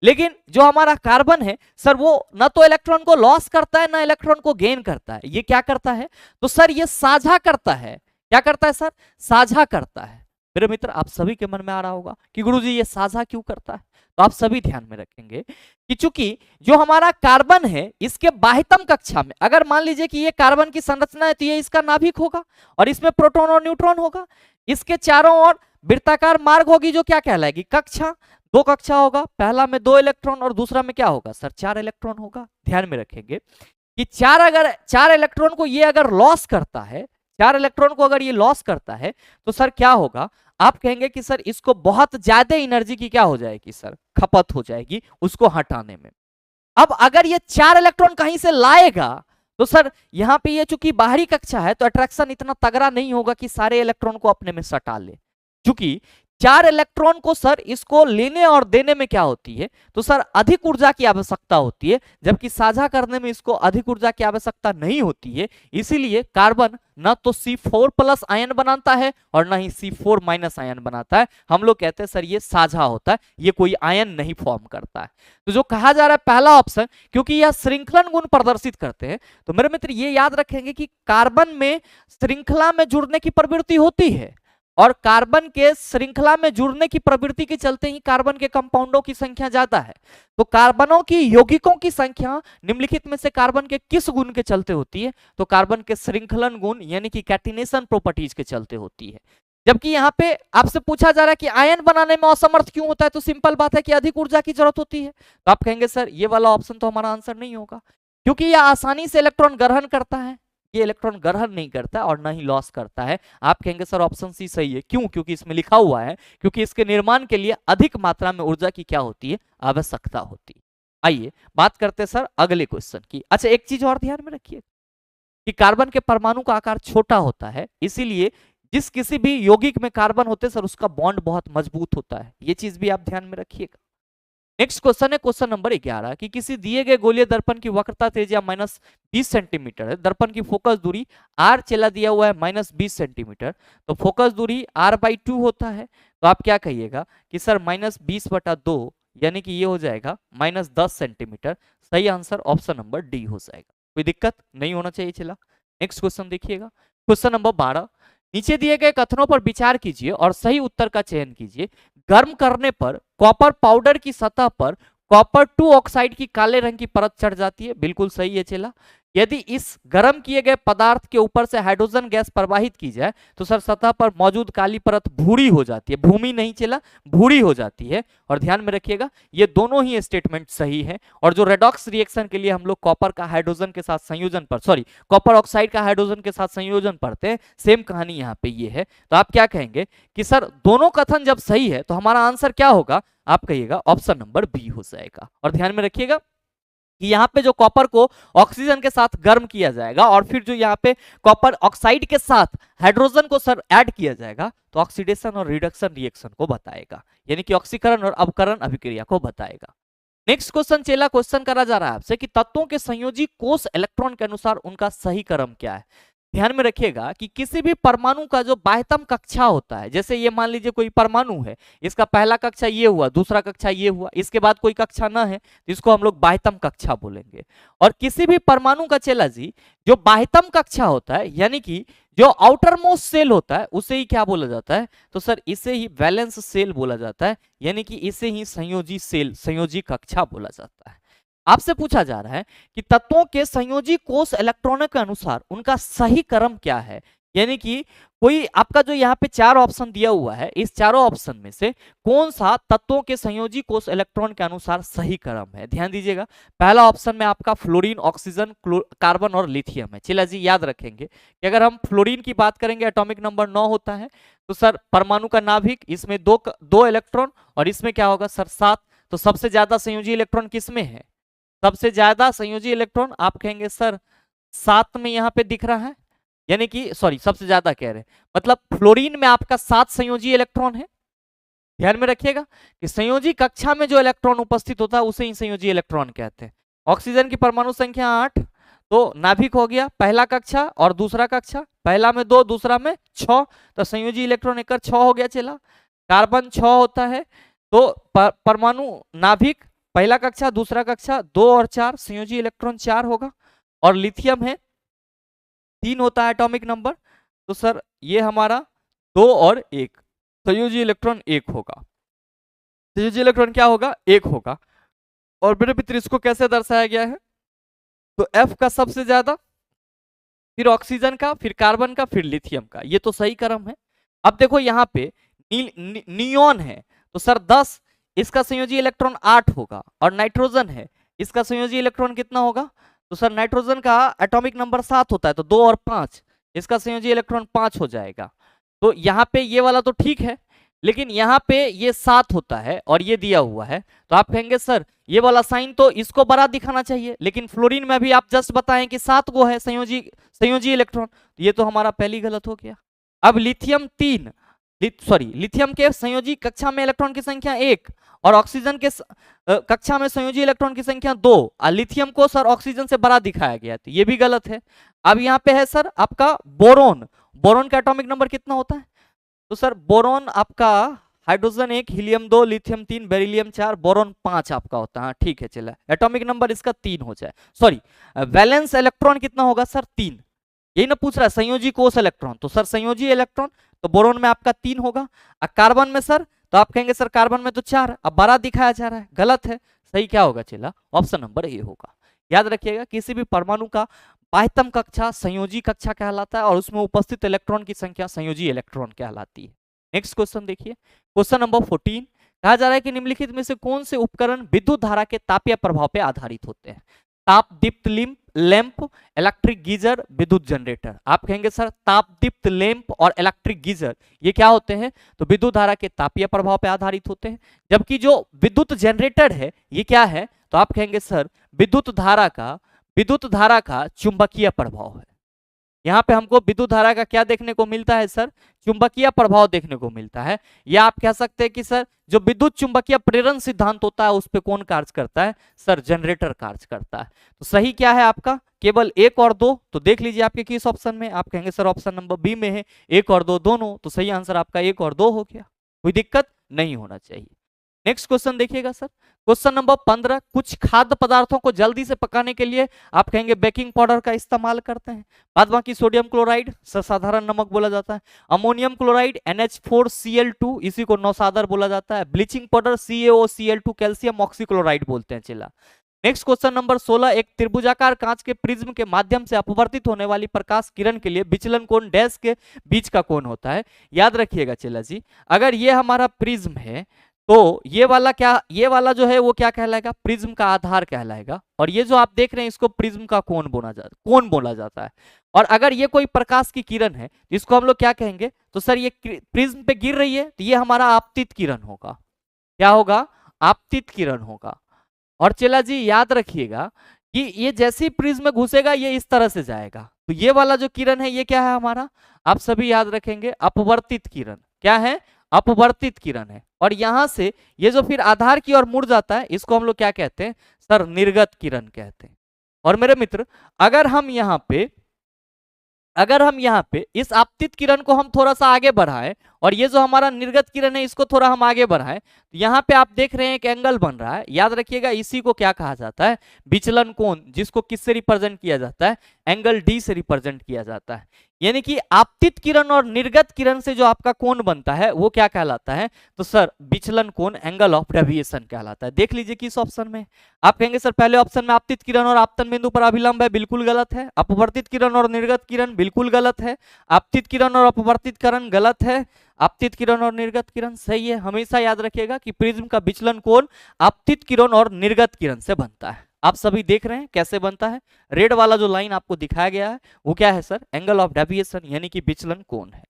लेकिन जो हमारा कार्बन है सर, वो न तो इलेक्ट्रॉन को लॉस करता है, न इलेक्ट्रॉन को गेन करता है। ये क्या करता है, तो सर ये साझा करता है। क्या करता है सर, साझा करता है। मेरे मित्र आप सभी के मन में आ रहा होगा कि गुरुजी ये साझा क्यों करता है। तो आप सभी ध्यान में रखेंगे कि चूंकि जो हमारा कार्बन है इसके बाह्यतम कक्षा में, अगर मान लीजिए कि ये कार्बन की संरचना है तो ये इसका नाभिक होगा और इसमें प्रोटॉन और न्यूट्रॉन होगा, इसके चारों ओर वृत्ताकार मार्ग होगी जो क्या कहलाएगी, कक्षा। दो कक्षा होगा, पहला में 2 इलेक्ट्रॉन और दूसरा में क्या होगा सर, 4 इलेक्ट्रॉन होगा। ध्यान में रखेंगे कि चार इलेक्ट्रॉन को ये अगर लॉस करता है, 4 इलेक्ट्रॉन को अगर ये लॉस करता है तो सर क्या होगा, आप कहेंगे कि सर इसको बहुत ज्यादा एनर्जी की क्या हो जाएगी सर, खपत हो जाएगी उसको हटाने में। अब अगर ये 4 इलेक्ट्रॉन कहीं से लाएगा तो सर यहां पे ये चूंकि बाहरी कक्षा है तो अट्रैक्शन इतना तगड़ा नहीं होगा कि सारे इलेक्ट्रॉन को अपने में सटा ले। चूंकि 4 इलेक्ट्रॉन को सर इसको लेने और देने में क्या होती है, तो सर अधिक ऊर्जा की आवश्यकता होती है, जबकि साझा करने में इसको अधिक ऊर्जा की आवश्यकता नहीं होती है। इसीलिए कार्बन ना तो C4+ आयन बनाता है और ना ही C4- आयन बनाता है। हम लोग कहते हैं सर ये साझा होता है, ये कोई आयन नहीं फॉर्म करता है। तो जो कहा जा रहा है पहला ऑप्शन, क्योंकि यह श्रृंखलन गुण प्रदर्शित करते हैं, तो मेरे मित्र ये याद रखेंगे कि कार्बन में श्रृंखला में जुड़ने की प्रवृत्ति होती है और कार्बन के श्रृंखला में जुड़ने की प्रवृत्ति के चलते ही कार्बन के कंपाउंडों की संख्या ज्यादा है। तो कार्बनों की यौगिकों की संख्या निम्नलिखित में से कार्बन के किस गुण के चलते होती है, तो कार्बन के श्रृंखलन गुण यानी कि कैटिनेशन प्रॉपर्टीज के चलते होती है। जबकि यहाँ पे आपसे पूछा जा रहा है कि आयन बनाने में असमर्थ क्यों होता है, तो सिंपल बात है कि अधिक ऊर्जा की जरूरत होती है। तो आप कहेंगे सर ये वाला ऑप्शन तो हमारा आंसर नहीं होगा, क्योंकि यह आसानी से इलेक्ट्रॉन ग्रहण करता है, ये इलेक्ट्रॉन ग्रहण नहीं करता और ना ही लॉस करता है। आप कहेंगे सर ऑप्शन सी सही है, क्यों, क्योंकि इसमें लिखा हुआ है क्योंकि इसके निर्माण के लिए अधिक मात्रा में ऊर्जा की क्या होती है, आवश्यकता होती है। आइए बात करते हैं सर अगले क्वेश्चन की। अच्छा एक चीज और ध्यान में रखिए कि कार्बन के परमाणु का आकार छोटा होता है, इसीलिए जिस किसी भी यौगिक में कार्बन होते सर उसका बॉन्ड बहुत मजबूत होता है, ये चीज भी आप ध्यान में रखिएगा। नेक्स्ट क्वेश्चन है क्वेश्चन नंबर 11 कि किसी दिए गए गोलीय दर्पण की वक्रता त्रिज्या -20 सेंटीमीटर है, दर्पण की फोकस दूरी r चला दिया हुआ है -20 सेंटीमीटर, तो फोकस दूरी r/2 होता है। तो आप क्या कहिएगा कि सर -20/2 यानी कि ये हो जाएगा -10 सेंटीमीटर। सही आंसर ऑप्शन नंबर डी हो जाएगा, कोई दिक्कत नहीं होना चाहिए। चला नेक्स्ट क्वेश्चन देखिएगा, क्वेश्चन नंबर 12, नीचे दिए गए कथनों पर विचार कीजिए और सही उत्तर का चयन कीजिए। गर्म करने पर कॉपर पाउडर की सतह पर कॉपर 2 ऑक्साइड की काले रंग की परत चढ़ जाती है, बिल्कुल सही है चला। यदि इस गर्म किए गए पदार्थ के ऊपर से हाइड्रोजन गैस प्रवाहित की जाए तो सर सतह पर मौजूद काली परत भूरी हो जाती है, भूमि नहीं चला, भूरी हो जाती है। और ध्यान में रखिएगा ये दोनों ही स्टेटमेंट सही है। और जो रेडॉक्स रिएक्शन के लिए हम लोग कॉपर का हाइड्रोजन के साथ संयोजन पर कॉपर ऑक्साइड का हाइड्रोजन के साथ संयोजन पढ़ते हैं, सेम कहानी यहाँ पे ये है। तो आप क्या कहेंगे कि सर दोनों कथन जब सही है तो हमारा आंसर क्या होगा, आप कहिएगा ऑप्शन नंबर बी हो जाएगा। और ध्यान में रखिएगा कि यहाँ पे जो कॉपर को ऑक्सीजन के साथ गर्म किया जाएगा और फिर जो यहाँ पे कॉपर ऑक्साइड के साथ हाइड्रोजन को सर ऐड किया जाएगा तो ऑक्सीडेशन और रिडक्शन रिएक्शन को बताएगा, यानी कि ऑक्सीकरण और अवकरण अभिक्रिया को बताएगा। नेक्स्ट क्वेश्चन चेला क्वेश्चन करा जा रहा है आपसे कि तत्वों के संयोजी कोष इलेक्ट्रॉन के अनुसार उनका सही क्रम क्या है। ध्यान में रखिएगा कि किसी भी परमाणु का जो बाह्यतम कक्षा होता है, जैसे ये मान लीजिए कोई परमाणु है, इसका पहला कक्षा ये हुआ, दूसरा कक्षा ये हुआ, इसके बाद कोई कक्षा ना है तो इसको हम लोग बाह्यतम कक्षा बोलेंगे। और किसी भी परमाणु का चेला जी जो बाह्यतम कक्षा होता है यानी कि जो आउटर मोस्ट सेल होता है उसे ही क्या बोला जाता है, तो सर इसे ही वैलेंस सेल बोला जाता है, यानी कि इसे ही संयोजी सेल, संयोजी कक्षा बोला जाता है। आपसे पूछा जा रहा है कि तत्वों के संयोजी कोष इलेक्ट्रॉनों के अनुसार उनका सही क्रम क्या है, यानी कि कोई आपका जो यहाँ पे 4 ऑप्शन दिया हुआ है, इस चारों ऑप्शन में से कौन सा तत्वों के संयोजी कोष इलेक्ट्रॉन के अनुसार सही क्रम है। ध्यान दीजिएगा पहला ऑप्शन में आपका फ्लोरीन, ऑक्सीजन, कार्बन और लिथियम है। चला जी याद रखेंगे कि अगर हम फ्लोरीन की बात करेंगे एटॉमिक नंबर 9 होता है, तो सर परमाणु का नाभिक, इसमें दो इलेक्ट्रॉन और इसमें क्या होगा सर 7। तो सबसे ज्यादा संयोजी इलेक्ट्रॉन किसमें है, सबसे ज्यादा संयोजी इलेक्ट्रॉन आप कहेंगे सर 7 में यहाँ पे दिख रहा है, यानी कि सबसे ज्यादा कह रहे हैं मतलब फ्लोरीन में आपका 7 संयोजी इलेक्ट्रॉन है। ध्यान में रखिएगा कि संयोजी कक्षा में जो इलेक्ट्रॉन उपस्थित होता है उसे ही संयोजी इलेक्ट्रॉन कहते हैं। ऑक्सीजन की परमाणु संख्या 8, तो नाभिक हो गया पहला कक्षा और दूसरा कक्षा, पहला में 2 दूसरा में 6, तो संयोजी इलेक्ट्रॉन एक 6 हो गया चला। कार्बन 6 होता है, तो परमाणु नाभिक पहला कक्षा दूसरा कक्षा 2 और 4, संयोजी इलेक्ट्रॉन 4 होगा। और लिथियम है 3 होता है एटॉमिक नंबर, तो सर ये हमारा 2 और 1, संयोजी इलेक्ट्रॉन एक होगा। संयोजी इलेक्ट्रॉन क्या होगा? एक होगा। और मेरे मित्र इसको कैसे दर्शाया गया है? तो F का सबसे ज्यादा, फिर ऑक्सीजन का, फिर कार्बन का, फिर लिथियम का। ये तो सही क्रम है। अब देखो यहाँ पे नियोन है तो सर 10, इसका संयोजी इलेक्ट्रॉन 8 होगा। और नाइट्रोजन है, इसका संयोजी इलेक्ट्रॉन कितना होगा? तो सर नाइट्रोजन का एटॉमिक नंबर 7 होता है, तो 2 और 5, इसका संयोजी इलेक्ट्रॉन 5 हो जाएगा। तो यहाँ पे ये वाला तो ठीक है, लेकिन यहाँ पे ये 7 होता है और ये दिया हुआ है, तो आप कहेंगे सर ये वाला साइन तो इसको बड़ा दिखाना चाहिए, लेकिन फ्लोरीन में भी आप जस्ट बताएं कि 7 गो है संयोजी इलेक्ट्रॉन, तो ये तो हमारा पहली गलत हो गया। अब लिथियम 3, लिथियम के संयोजी कक्षा में इलेक्ट्रॉन की संख्या 1 और ऑक्सीजन के कक्षा में संयोजी इलेक्ट्रॉन की संख्या 2, और लिथियम को सर ऑक्सीजन से बड़ा दिखाया गया, तो ये भी गलत है। अब यहाँ पे है सर आपका बोरोन। बोरोन का एटॉमिक नंबर कितना होता है? तो सर बोरोन आपका hydrogen 1, helium 2, lithium 3, beryllium 4, boron 5 आपका होता है। हाँ ठीक है, चला एटॉमिक नंबर इसका 3 हो जाए। सॉरी, वैलेंस इलेक्ट्रॉन कितना होगा सर? 3। यही ना पूछ रहा है, संयोजी कोष इलेक्ट्रॉन, तो सर संयोजी इलेक्ट्रॉन तो बोरोन में आपका 3 होगा। कार्बन में सर, तो आप कहेंगे सर कार्बन में तो 4, अब 12 दिखाया जा रहा है, गलत है। सही क्या होगा? चला ऑप्शन नंबर ए होगा। याद रखिएगा, किसी भी परमाणु का बाह्यतम कक्षा संयोजी कक्षा कहलाता है और उसमें उपस्थित इलेक्ट्रॉन की संख्या संयोजी इलेक्ट्रॉन कहलाती है। नेक्स्ट क्वेश्चन देखिए, क्वेश्चन नंबर 14। कहा जा रहा है कि निम्नलिखित में से कौन से उपकरण विद्युत धारा के तापीय प्रभाव पर आधारित होते हैं? ताप दीप्त लैंप, इलेक्ट्रिक गीजर, विद्युत जनरेटर। आप कहेंगे सर ताप दीप्त लैंप और इलेक्ट्रिक गीजर ये क्या होते हैं? तो विद्युत धारा के तापीय प्रभाव पर आधारित होते हैं। जबकि जो विद्युत जनरेटर है ये क्या है? तो आप कहेंगे सर विद्युत धारा का चुंबकीय प्रभाव है। यहाँ पे हमको विद्युत धारा का क्या देखने को मिलता है सर? चुंबकीय प्रभाव देखने को मिलता है। या आप कह सकते हैं कि सर जो विद्युत चुंबकीय प्रेरण सिद्धांत होता है उस पे कौन कार्य करता है? सर जनरेटर कार्य करता है। तो सही क्या है आपका? केवल 1 और 2। तो देख लीजिए आपके किस ऑप्शन में। आप कहेंगे सर ऑप्शन नंबर बी में है 1 और 2 दोनों, तो सही आंसर आपका 1 और 2 हो गया। कोई दिक्कत नहीं होना चाहिए। नेक्स्ट क्वेश्चन देखिएगा सर, क्वेश्चन नंबर 15। कुछ खाद्य पदार्थों को जल्दी से पकाने के लिए आप कहेंगे बेकिंग पाउडर का इस्तेमाल करते हैं। बाद बाकी सोडियम क्लोराइड सर साधारण नमक बोला जाता है, अमोनियम क्लोराइड NH4Cl2 इसी को नौसादर बोला जाता है, bleaching powder CaOCl2 calcium oxychloride बोलते हैं। चिल्ला नेक्स्ट क्वेश्चन नंबर 16। एक त्रिभुजाकार कांच के प्रिज्म के माध्यम से अपवर्तित होने वाली प्रकाश किरण के लिए विचलन कोण डैश के बीच का कोण होता है। याद रखिएगा चिल्ला जी, अगर ये हमारा प्रिज्म है तो ये वाला जो है वो क्या कहलाएगा? प्रिज्म का आधार कहलाएगा। और ये जो आप देख रहे हैं इसको प्रिज्म का कोण बोला जाता है। और अगर ये कोई प्रकाश की किरण है इसको हम लोग क्या कहेंगे? तो सर ये प्रिज्म पे गिर रही है तो ये हमारा आपतित किरण होगा। क्या होगा? आपतित किरण होगा। और चला जी याद रखिएगा कि ये जैसे ही प्रिज्म में घुसेगा ये इस तरह से जाएगा, तो ये वाला जो किरण है ये क्या है हमारा? आप सभी याद रखेंगे अपवर्तित किरण। क्या है? अपवर्तित किरण है। और यहां से ये जो फिर आधार की ओर मुड़ जाता है इसको हम लोग क्या कहते हैं? सर निर्गत किरण कहते हैं। और मेरे मित्र अगर हम यहाँ पे इस आपतित किरण को हम थोड़ा सा आगे बढ़ाएं और ये जो हमारा निर्गत किरण है इसको थोड़ा हम आगे बढ़ाएं, तो यहाँ पे आप देख रहे हैं एक एंगल बन रहा है। याद रखिएगा इसी को क्या कहा जाता है? विचलन कोण, जिसको किससे रिप्रेजेंट किया जाता है? एंगल डी से रिप्रेजेंट किया जाता है। यानी कि आपतित किरण और निर्गत किरण से जो आपका कोण बनता है वो क्या कहलाता है? तो सर विचलन कोण, एंगल ऑफ डेविएशन कहलाता है। देख लीजिए किस ऑप्शन में। आप कहेंगे सर पहले ऑप्शन में आपतित किरण और आपतन बिंदु पर अभिलंब है, बिल्कुल गलत है। अपवर्तित किरण और निर्गत किरण बिल्कुल गलत है। आपतित किरण और अपवर्तित किरण गलत है। आपतित किरण और निर्गत किरण सही है। हमेशा याद रखिएगा कि प्रिज्म का विचलन कोण आपतित किरण और निर्गत किरण से बनता है। आप सभी देख रहे हैं कैसे बनता है। रेड वाला जो लाइन आपको दिखाया गया है वो क्या है सर? एंगल ऑफ डेविएशन यानी कि विचलन कोण है।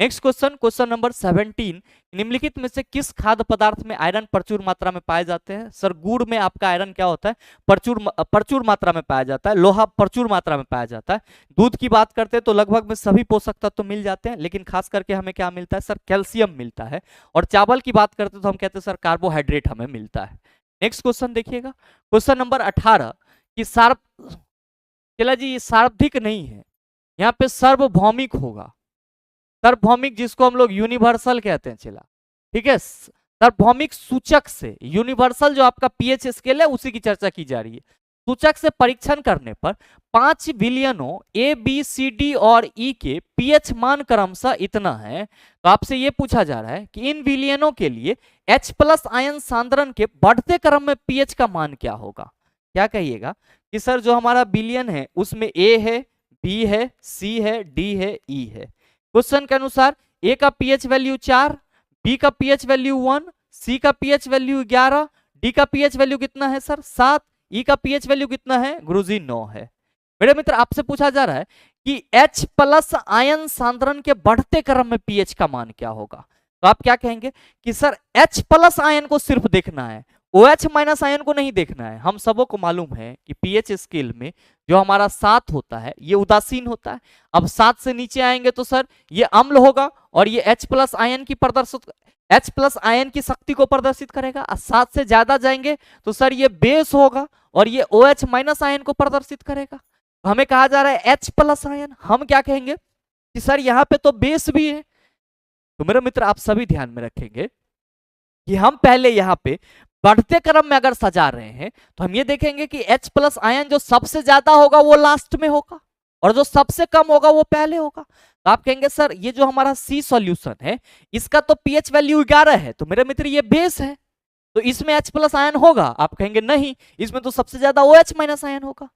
Next question, question number 17। निम्नलिखित में से किस खाद्य पदार्थ में आयरन प्रचुर मात्रा में पाए जाते हैं? सर गुड़ में आपका आयरन क्या होता है? प्रचुर मात्रा में पाया जाता है। लोहा प्रचुर मात्रा में पाया जाता है। दूध की बात करते हैं तो लगभग में सभी पोषक तत्व तो मिल जाते हैं, लेकिन खास करके हमें क्या मिलता है सर? कैल्शियम मिलता है। और चावल की बात करते हैं तो हम कहते हैं सर कार्बोहाइड्रेट हमें मिलता है। नेक्स्ट क्वेश्चन देखिएगा, क्वेश्चन नंबर 18 कि चला जी ये सार्वधिक नहीं है, यहाँ पे सार्वभौमिक होगा। सार्वभौमिक जिसको हम लोग यूनिवर्सल कहते हैं। चला ठीक है, सार्वभौमिक सूचक से यूनिवर्सल जो आपका पीएच स्केल है उसी की चर्चा की जा रही है। सूचक से परीक्षण करने पर 5 विलियनों ए बी सी डी और ई के पीएच मान क्रमशः इतना है। तो आपसे ये पूछा जा रहा है कि इन विलियनों के लिए H+ आयन सांद्रण के बढ़ते क्रम में पीएच का मान क्या होगा। क्या कहिएगा कि सर जो हमारा बिलियन है उसमें ए है, बी है, सी है, डी है, ई है। क्वेश्चन के अनुसार ए का पीएच वैल्यू 4, बी का पीएच वैल्यू 1, सी का पीएच वैल्यू 11, डी का पीएच वैल्यू कितना है सर 7, ई का पीएच वैल्यू कितना है गुरुजी 9 है। मेरे मित्र आपसे पूछा जा रहा है कि H+ आयन सांद्रण के बढ़ते क्रम में पीएच का मान क्या होगा। तो आप क्या कहेंगे कि सर H+ आयन को सिर्फ देखना है, OH- आयन को नहीं देखना है। हम सबों को मालूम है कि पीएच स्केल में जो हमारा 7 होता है ये उदासीन होता है। अब 7 से नीचे आएंगे तो सर ये अम्ल होगा और ये H+ आयन की H+ आयन की शक्ति को प्रदर्शित करेगा। 7 से ज्यादा जाएंगे तो सर ये बेस होगा और ये OH- आयन को प्रदर्शित करेगा। तो हमें कहा जा रहा है H+ आयन, हम क्या कहेंगे कि सर यहाँ पे तो बेस भी है। तो मेरे मित्र आप सभी ध्यान में रखेंगे कि हम पहले यहाँ पे बढ़ते क्रम में अगर सजा रहे हैं तो हम ये देखेंगे कि H+ आयन जो सबसे ज्यादा होगा वो लास्ट में होगा और जो सबसे कम होगा वो पहले होगा। तो आप कहेंगे सर ये जो हमारा सी सॉल्यूशन है इसका तो पीएच वैल्यू 11 है, तो मेरे मित्र ये बेस है तो इसमें H+ आयन होगा। आप कहेंगे नहीं, इसमें तो सबसे ज्यादा OH- आयन होगा।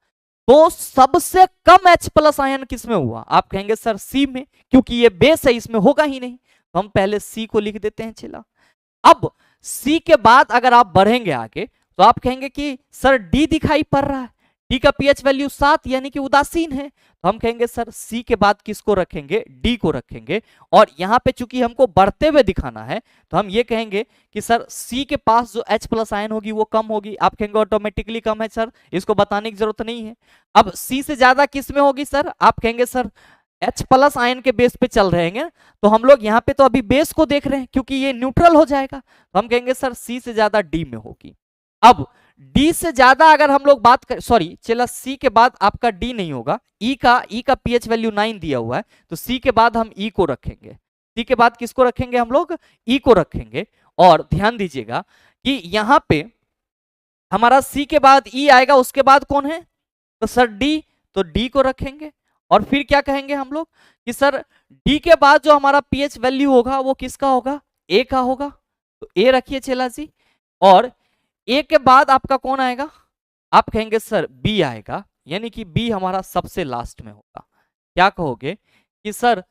तो सबसे कम H+ आयन किसमें हुआ, आप कहेंगे सर सी में, क्योंकि ये बेस है इसमें होगा ही नहीं। तो हम पहले सी को लिख देते हैं। चला अब सी के बाद अगर आप बढ़ेंगे आगे तो आप कहेंगे कि सर डी दिखाई पड़ रहा है, डी का पीएच वैल्यू 7 यानी कि उदासीन है। तो हम कहेंगे सर सी के बाद किसको रखेंगे, डी को रखेंगे। और यहां पे चूंकि हमको बढ़ते हुए दिखाना है तो हम ये कहेंगे कि सर सी के पास जो H+ आयन होगी वो कम होगी। आप कहेंगे ऑटोमेटिकली कम है सर, इसको बताने की जरूरत नहीं है। अब सी से ज्यादा किस में होगी सर, आप कहेंगे सर H+ आयन के बेस पे चल रहे हैं तो हम लोग यहाँ पे तो अभी बेस को देख रहे हैं क्योंकि ये न्यूट्रल हो जाएगा। तो हम कहेंगे सर सी से ज्यादा डी में होगी। अब डी से ज्यादा अगर हम लोग बात कर, सॉरी चला सी के बाद आपका डी नहीं होगा, ई का पीएच वैल्यू 9 दिया हुआ है तो सी के बाद हम ई को रखेंगे। सी के बाद किसको रखेंगे हम लोग, ई को रखेंगे। और ध्यान दीजिएगा कि यहां पे हमारा सी के बाद ई आएगा, उसके बाद कौन है तो सर डी, तो डी को रखेंगे। और फिर क्या कहेंगे हम लोग कि सर डी के बाद जो हमारा पीएच वैल्यू होगा वो किसका होगा, ए का होगा, तो ए रखिए चला जी। और ए के बाद आपका कौन आएगा, आप कहेंगे सर बी आएगा, यानी कि बी हमारा सबसे लास्ट में होगा। क्या कहोगे कि सर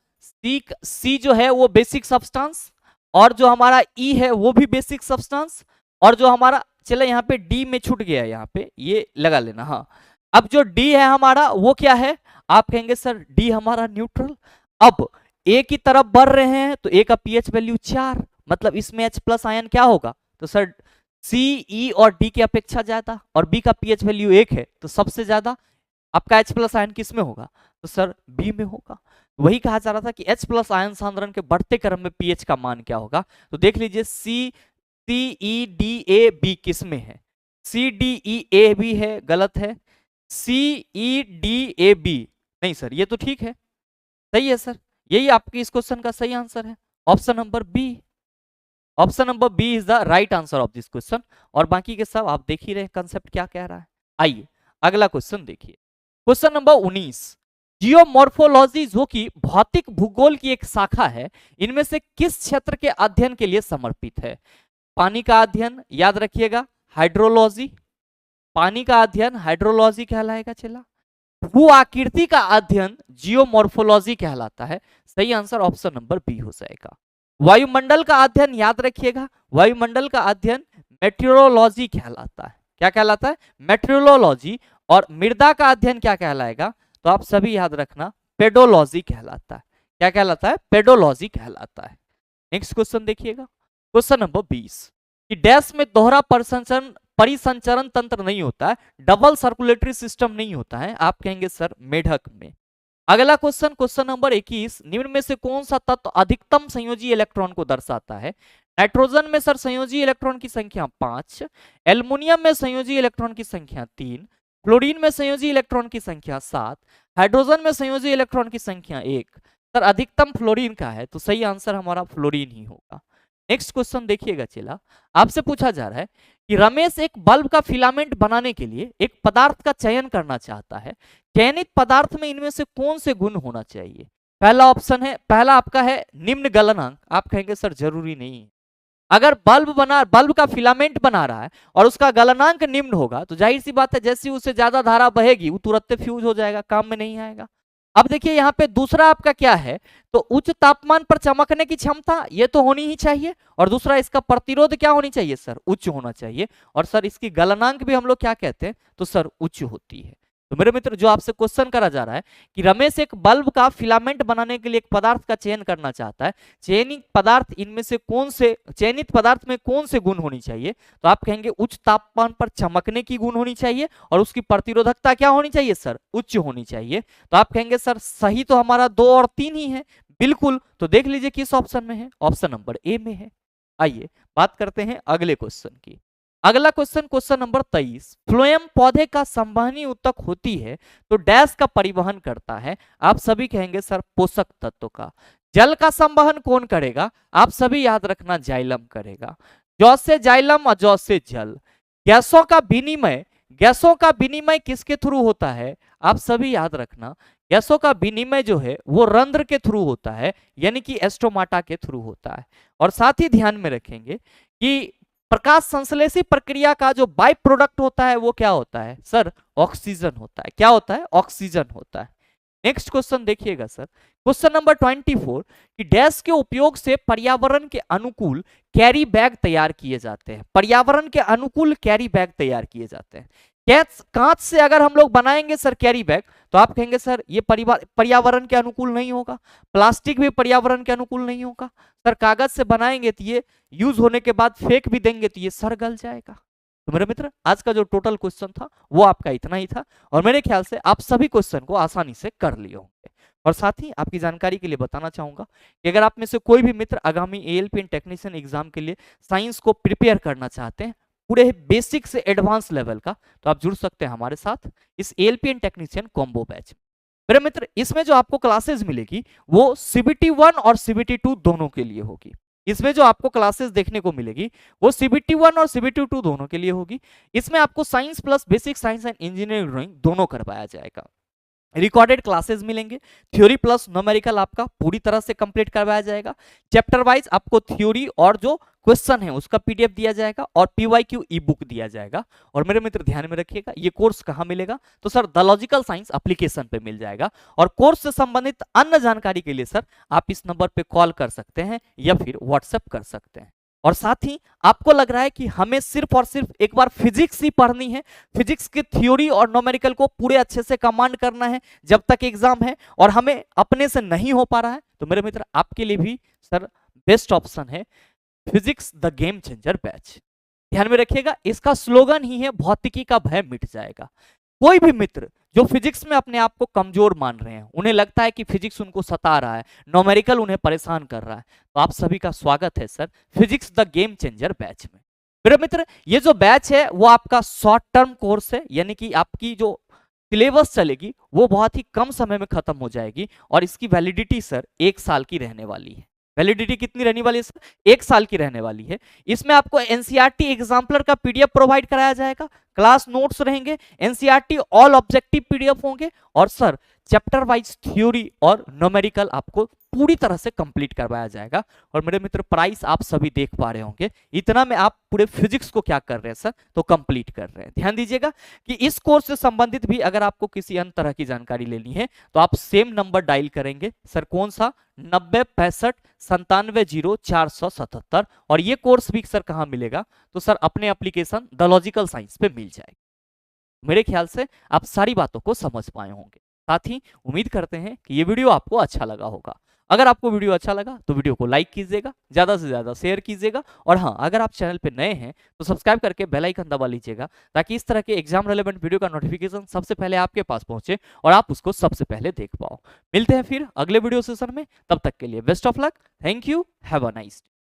सी जो है वो बेसिक सब्सटेंस और जो हमारा ई है वो भी बेसिक सब्सटेंस, और जो हमारा चले यहाँ पे डी में छूट गया, यहाँ पे ये लगा लेना। हाँ अब जो डी है हमारा वो क्या है, आप कहेंगे सर डी हमारा न्यूट्रल। अब ए की तरफ बढ़ रहे हैं तो ए का पीएच वैल्यू 4, मतलब इसमें H+ आयन क्या होगा तो सर सी, ई और डी की अपेक्षा ज्यादा, और बी का पीएच वैल्यू 1 है तो सबसे ज्यादा आपका H+ आयन किस में होगा तो सर बी में होगा। वही कहा जा रहा था कि H+ आयन सांद्रण के बढ़ते क्रम में पीएच का मान क्या होगा। तो देख लीजिए सी ई डी ए बी किस में है, C D E A B है, गलत है। सी ई डी ए बी नहीं सर ये तो ठीक है, सही है सर, यही आपके इस क्वेश्चन का सही आंसर है, option number B. Option number B is the right answer of this question. और बाकी के सब आप देख ही रहे कंसेप्ट क्या कह रहा है। आइए अगला क्वेश्चन देखिए, क्वेश्चन नंबर 19। जियोमॉर्फोलॉजी जो कि भौतिक भूगोल की एक शाखा है, इनमें से किस क्षेत्र के अध्ययन के लिए समर्पित है। पानी का अध्ययन याद रखिएगा हाइड्रोलॉजी, पानी का अध्ययन हाइड्रोलॉजी कहलाएगा। चला भू आकृति का अध्ययन जियोमॉर्फोलॉजी कहलाता है। सही आंसर ऑप्शन नंबर बी हो जाएगा। वायुमंडल का अध्ययन याद रखिएगा, वायुमंडल का अध्ययन मेट्रोलॉजी कहलाता है। क्या कहलाता है, मेट्रोलॉजी। और मृदा का अध्ययन क्या कहलाएगा तो आप सभी याद रखना पेडोलॉजी कहलाता है। क्या कहलाता है, पेडोलॉजी कहलाता है। नेक्स्ट क्वेश्चन देखिएगा, क्वेश्चन नंबर 20 कि डैश में दोहरा परिसंचरण तंत्र नहीं होता है, डबल सर्कुलेटरी सिस्टम नहीं होता है, आप कहेंगे सर मेढक में। अगला क्वेश्चन, क्वेश्चन नंबर 21, निम्न में से कौन सा तत्व अधिकतम संयोजी इलेक्ट्रॉन को दर्शाता है। नाइट्रोजन में सर संयोजी इलेक्ट्रॉन की संख्या 5, एल्युमिनियम में संयोजी इलेक्ट्रॉन की संख्या 3, फ्लोरीन में संयोजी इलेक्ट्रॉन की संख्या 7, हाइड्रोजन में संयोजी इलेक्ट्रॉन की संख्या 1। सर अधिकतम फ्लोरीन का है तो सही आंसर हमारा फ्लोरीन ही होगा। नेक्स्ट क्वेश्चन देखिएगा चेला, आपसे पूछा जा रहा है कि रमेश एक बल्ब का फिलामेंट बनाने के लिए एक पदार्थ का चयन करना चाहता है, चयनित पदार्थ में इनमें से कौन से गुण होना चाहिए? पहला ऑप्शन है, पहला आपका है निम्न गलनांक। आप कहेंगे सर जरूरी नहीं है, अगर बल्ब का फिलामेंट बना रहा है और उसका गलनांक निम्न होगा तो जाहिर सी बात है जैसी उससे ज्यादा धारा बहेगी वो तुरंत फ्यूज हो जाएगा, काम में नहीं आएगा। अब देखिए यहाँ पे दूसरा आपका क्या है, तो उच्च तापमान पर चमकने की क्षमता ये तो होनी ही चाहिए, और दूसरा इसका प्रतिरोध क्या होनी चाहिए सर, उच्च होना चाहिए। और सर इसकी गलनांक भी हम लोग क्या कहते हैं, तो सर उच्च होती है। तो मेरे मित्र जो आपसे क्वेश्चन करा जा रहा है कि रमेश एक बल्ब का फिलामेंट बनाने के लिए एक पदार्थ का चयन करना चाहता है, चयनित पदार्थ में कौन से गुण होनी चाहिए, तो आप कहेंगे उच्च तापमान पर चमकने की गुण होनी चाहिए और उसकी प्रतिरोधकता क्या होनी चाहिए सर, उच्च होनी चाहिए। तो आप कहेंगे सर सही तो हमारा 2 और 3 ही है, बिल्कुल। तो देख लीजिए किस ऑप्शन में है, ऑप्शन नंबर ए में है। आइए बात करते हैं अगले क्वेश्चन की। अगला क्वेश्चन, क्वेश्चन नंबर 23, फ्लोएम पौधे का संवहनी ऊतक होती है तो डैश का परिवहन करता है। आप सभी कहेंगे सर पोषक तत्व का। जल का संवहन कौन करेगा, आप सभी याद रखना जाइलम करेगा। जौ से जाइलम और जौ से जल। गैसों का विनिमय किसके थ्रू होता है, आप सभी याद रखना गैसों का विनिमय जो है वो रंध्र के थ्रू होता है, यानी कि एस्टोमाटा के थ्रू होता है। और साथ ही ध्यान में रखेंगे कि प्रकाश संश्लेषी प्रक्रिया का जो बाय प्रोडक्ट होता है वो क्या होता है सर, ऑक्सीजन होता है। क्या होता है, ऑक्सीजन होता है। नेक्स्ट क्वेश्चन देखिएगा सर, क्वेश्चन नंबर 24, कि डैश के उपयोग से पर्यावरण के अनुकूल कैरी बैग तैयार किए जाते हैं। पर्यावरण के अनुकूल कैरी बैग तैयार किए जाते हैं। कांच से अगर हम लोग बनाएंगे सर कैरी बैग, तो आप कहेंगे सर ये पर्यावरण के अनुकूल नहीं होगा। प्लास्टिक भी पर्यावरण के अनुकूल नहीं होगा सर। कागज से बनाएंगे तो ये यूज होने के बाद फेंक भी देंगे तो ये सड़ गल जाएगा। तो मेरे मित्र आज का जो टोटल क्वेश्चन था वो आपका इतना ही था, और मेरे ख्याल से आप सभी क्वेश्चन को आसानी से कर लिए होंगे। और साथ ही आपकी जानकारी के लिए बताना चाहूंगा कि अगर आप में से कोई भी मित्र आगामी एएलपी टेक्नीशियन एग्जाम के लिए साइंस को प्रिपेयर करना चाहते हैं पूरे बेसिक से एडवांस लेवल का, तो आप जुड़ सकते हैं हमारे साथ इस एएलपी टेक्नीशियन कॉम्बो बैच। मेरे मित्र इसमें जो आपको क्लासेस मिलेगी वो सीबीटी 1 और सीबीटी 2 दोनों के लिए होगी। इसमें जो आपको क्लासेस देखने को मिलेगी वो सीबीटी 1 और सीबीटी 2 दोनों के लिए होगी। इसमें आपको science plus basic science and engineering drawing दोनों करवाया जाएगा। रिकॉर्डेड क्लासेस मिलेंगे, थ्योरी प्लस न्यूमेरिकल आपका पूरी तरह से कंप्लीट करवाया जाएगा। चैप्टर वाइज आपको थ्योरी और जो क्वेश्चन है उसका पीडीएफ दिया जाएगा और पीवाईक्यू ई बुक दिया जाएगा। और मेरे मित्र ध्यान में रखिएगा ये कोर्स कहाँ मिलेगा, तो sir the logical science application पे मिल जाएगा। और कोर्स से संबंधित अन्य जानकारी के लिए सर आप इस नंबर पे कॉल कर सकते हैं या फिर व्हाट्सएप कर सकते हैं। और साथ ही आपको लग रहा है कि हमें सिर्फ और सिर्फ एक बार फिजिक्स ही पढ़नी है, फिजिक्स की थ्योरी और न्यूमेरिकल को पूरे अच्छे से कमांड करना है जब तक एग्जाम है, और हमें अपने से नहीं हो पा रहा है, तो मेरे मित्र आपके लिए भी सर बेस्ट ऑप्शन है physics the game changer batch. ध्यान में रखिएगा इसका स्लोगन ही है भौतिकी का भय मिट जाएगा। कोई भी मित्र जो फिजिक्स में अपने आप को कमजोर मान रहे हैं, उन्हें लगता है कि फिजिक्स उनको सता रहा है, न्यूमेरिकल उन्हें परेशान कर रहा है, तो आप सभी का स्वागत है sir physics the game changer batch में। मेरे मित्र ये जो बैच है वो आपका शॉर्ट टर्म कोर्स है, यानी कि आपकी जो सिलेबस चलेगी वो बहुत ही कम समय में खत्म हो जाएगी, और इसकी वैलिडिटी सर 1 साल की रहने वाली है। वैलिडिटी कितनी रहने वाली है सर, 1 साल की रहने वाली है। इसमें आपको एनसीईआरटी एग्जाम्पलर का पीडीएफ प्रोवाइड कराया जाएगा, क्लास नोट्स रहेंगे, एनसीईआरटी ऑल ऑब्जेक्टिव पीडीएफ होंगे, और सर चैप्टर वाइज थ्योरी और न्यूमेरिकल आपको पूरी तरह से कंप्लीट करवाया जाएगा। और मेरे मित्र प्राइस आप सभी देख पा रहे होंगे, इतना में आप पूरे फिजिक्स को क्या कर रहे हैं सर, तो कंप्लीट कर रहे हैं। ध्यान दीजिएगा कि इस कोर्स से संबंधित भी अगर आपको किसी अन्य तरह की जानकारी लेनी है तो आप सेम नंबर डायल करेंगे सर, कौन सा, 9065970477। और ये कोर्स भी सर कहाँ मिलेगा, तो सर अपने एप्लीकेशन द लॉजिकल साइंस पे मिल जाएगा। मेरे ख्याल से आप सारी बातों को समझ पाए होंगे। साथ ही उम्मीद करते हैं कि ये वीडियो आपको अच्छा लगा होगा। अगर आपको वीडियो अच्छा लगा तो वीडियो को लाइक कीजिएगा, ज़्यादा से ज़्यादा शेयर कीजिएगा, और हाँ अगर आप चैनल पे नए हैं तो सब्सक्राइब करके बेल आइकन दबा लीजिएगा, ताकि इस तरह के एग्जाम रेलेवेंट वीडियो का नोटिफिकेशन सबसे पहले आपके पास पहुंचे और आप उसको सबसे पहले देख पाओ। मिलते हैं फिर अगले वीडियो सेशन में, तब तक के लिए best of luck, thank you, have a nice day.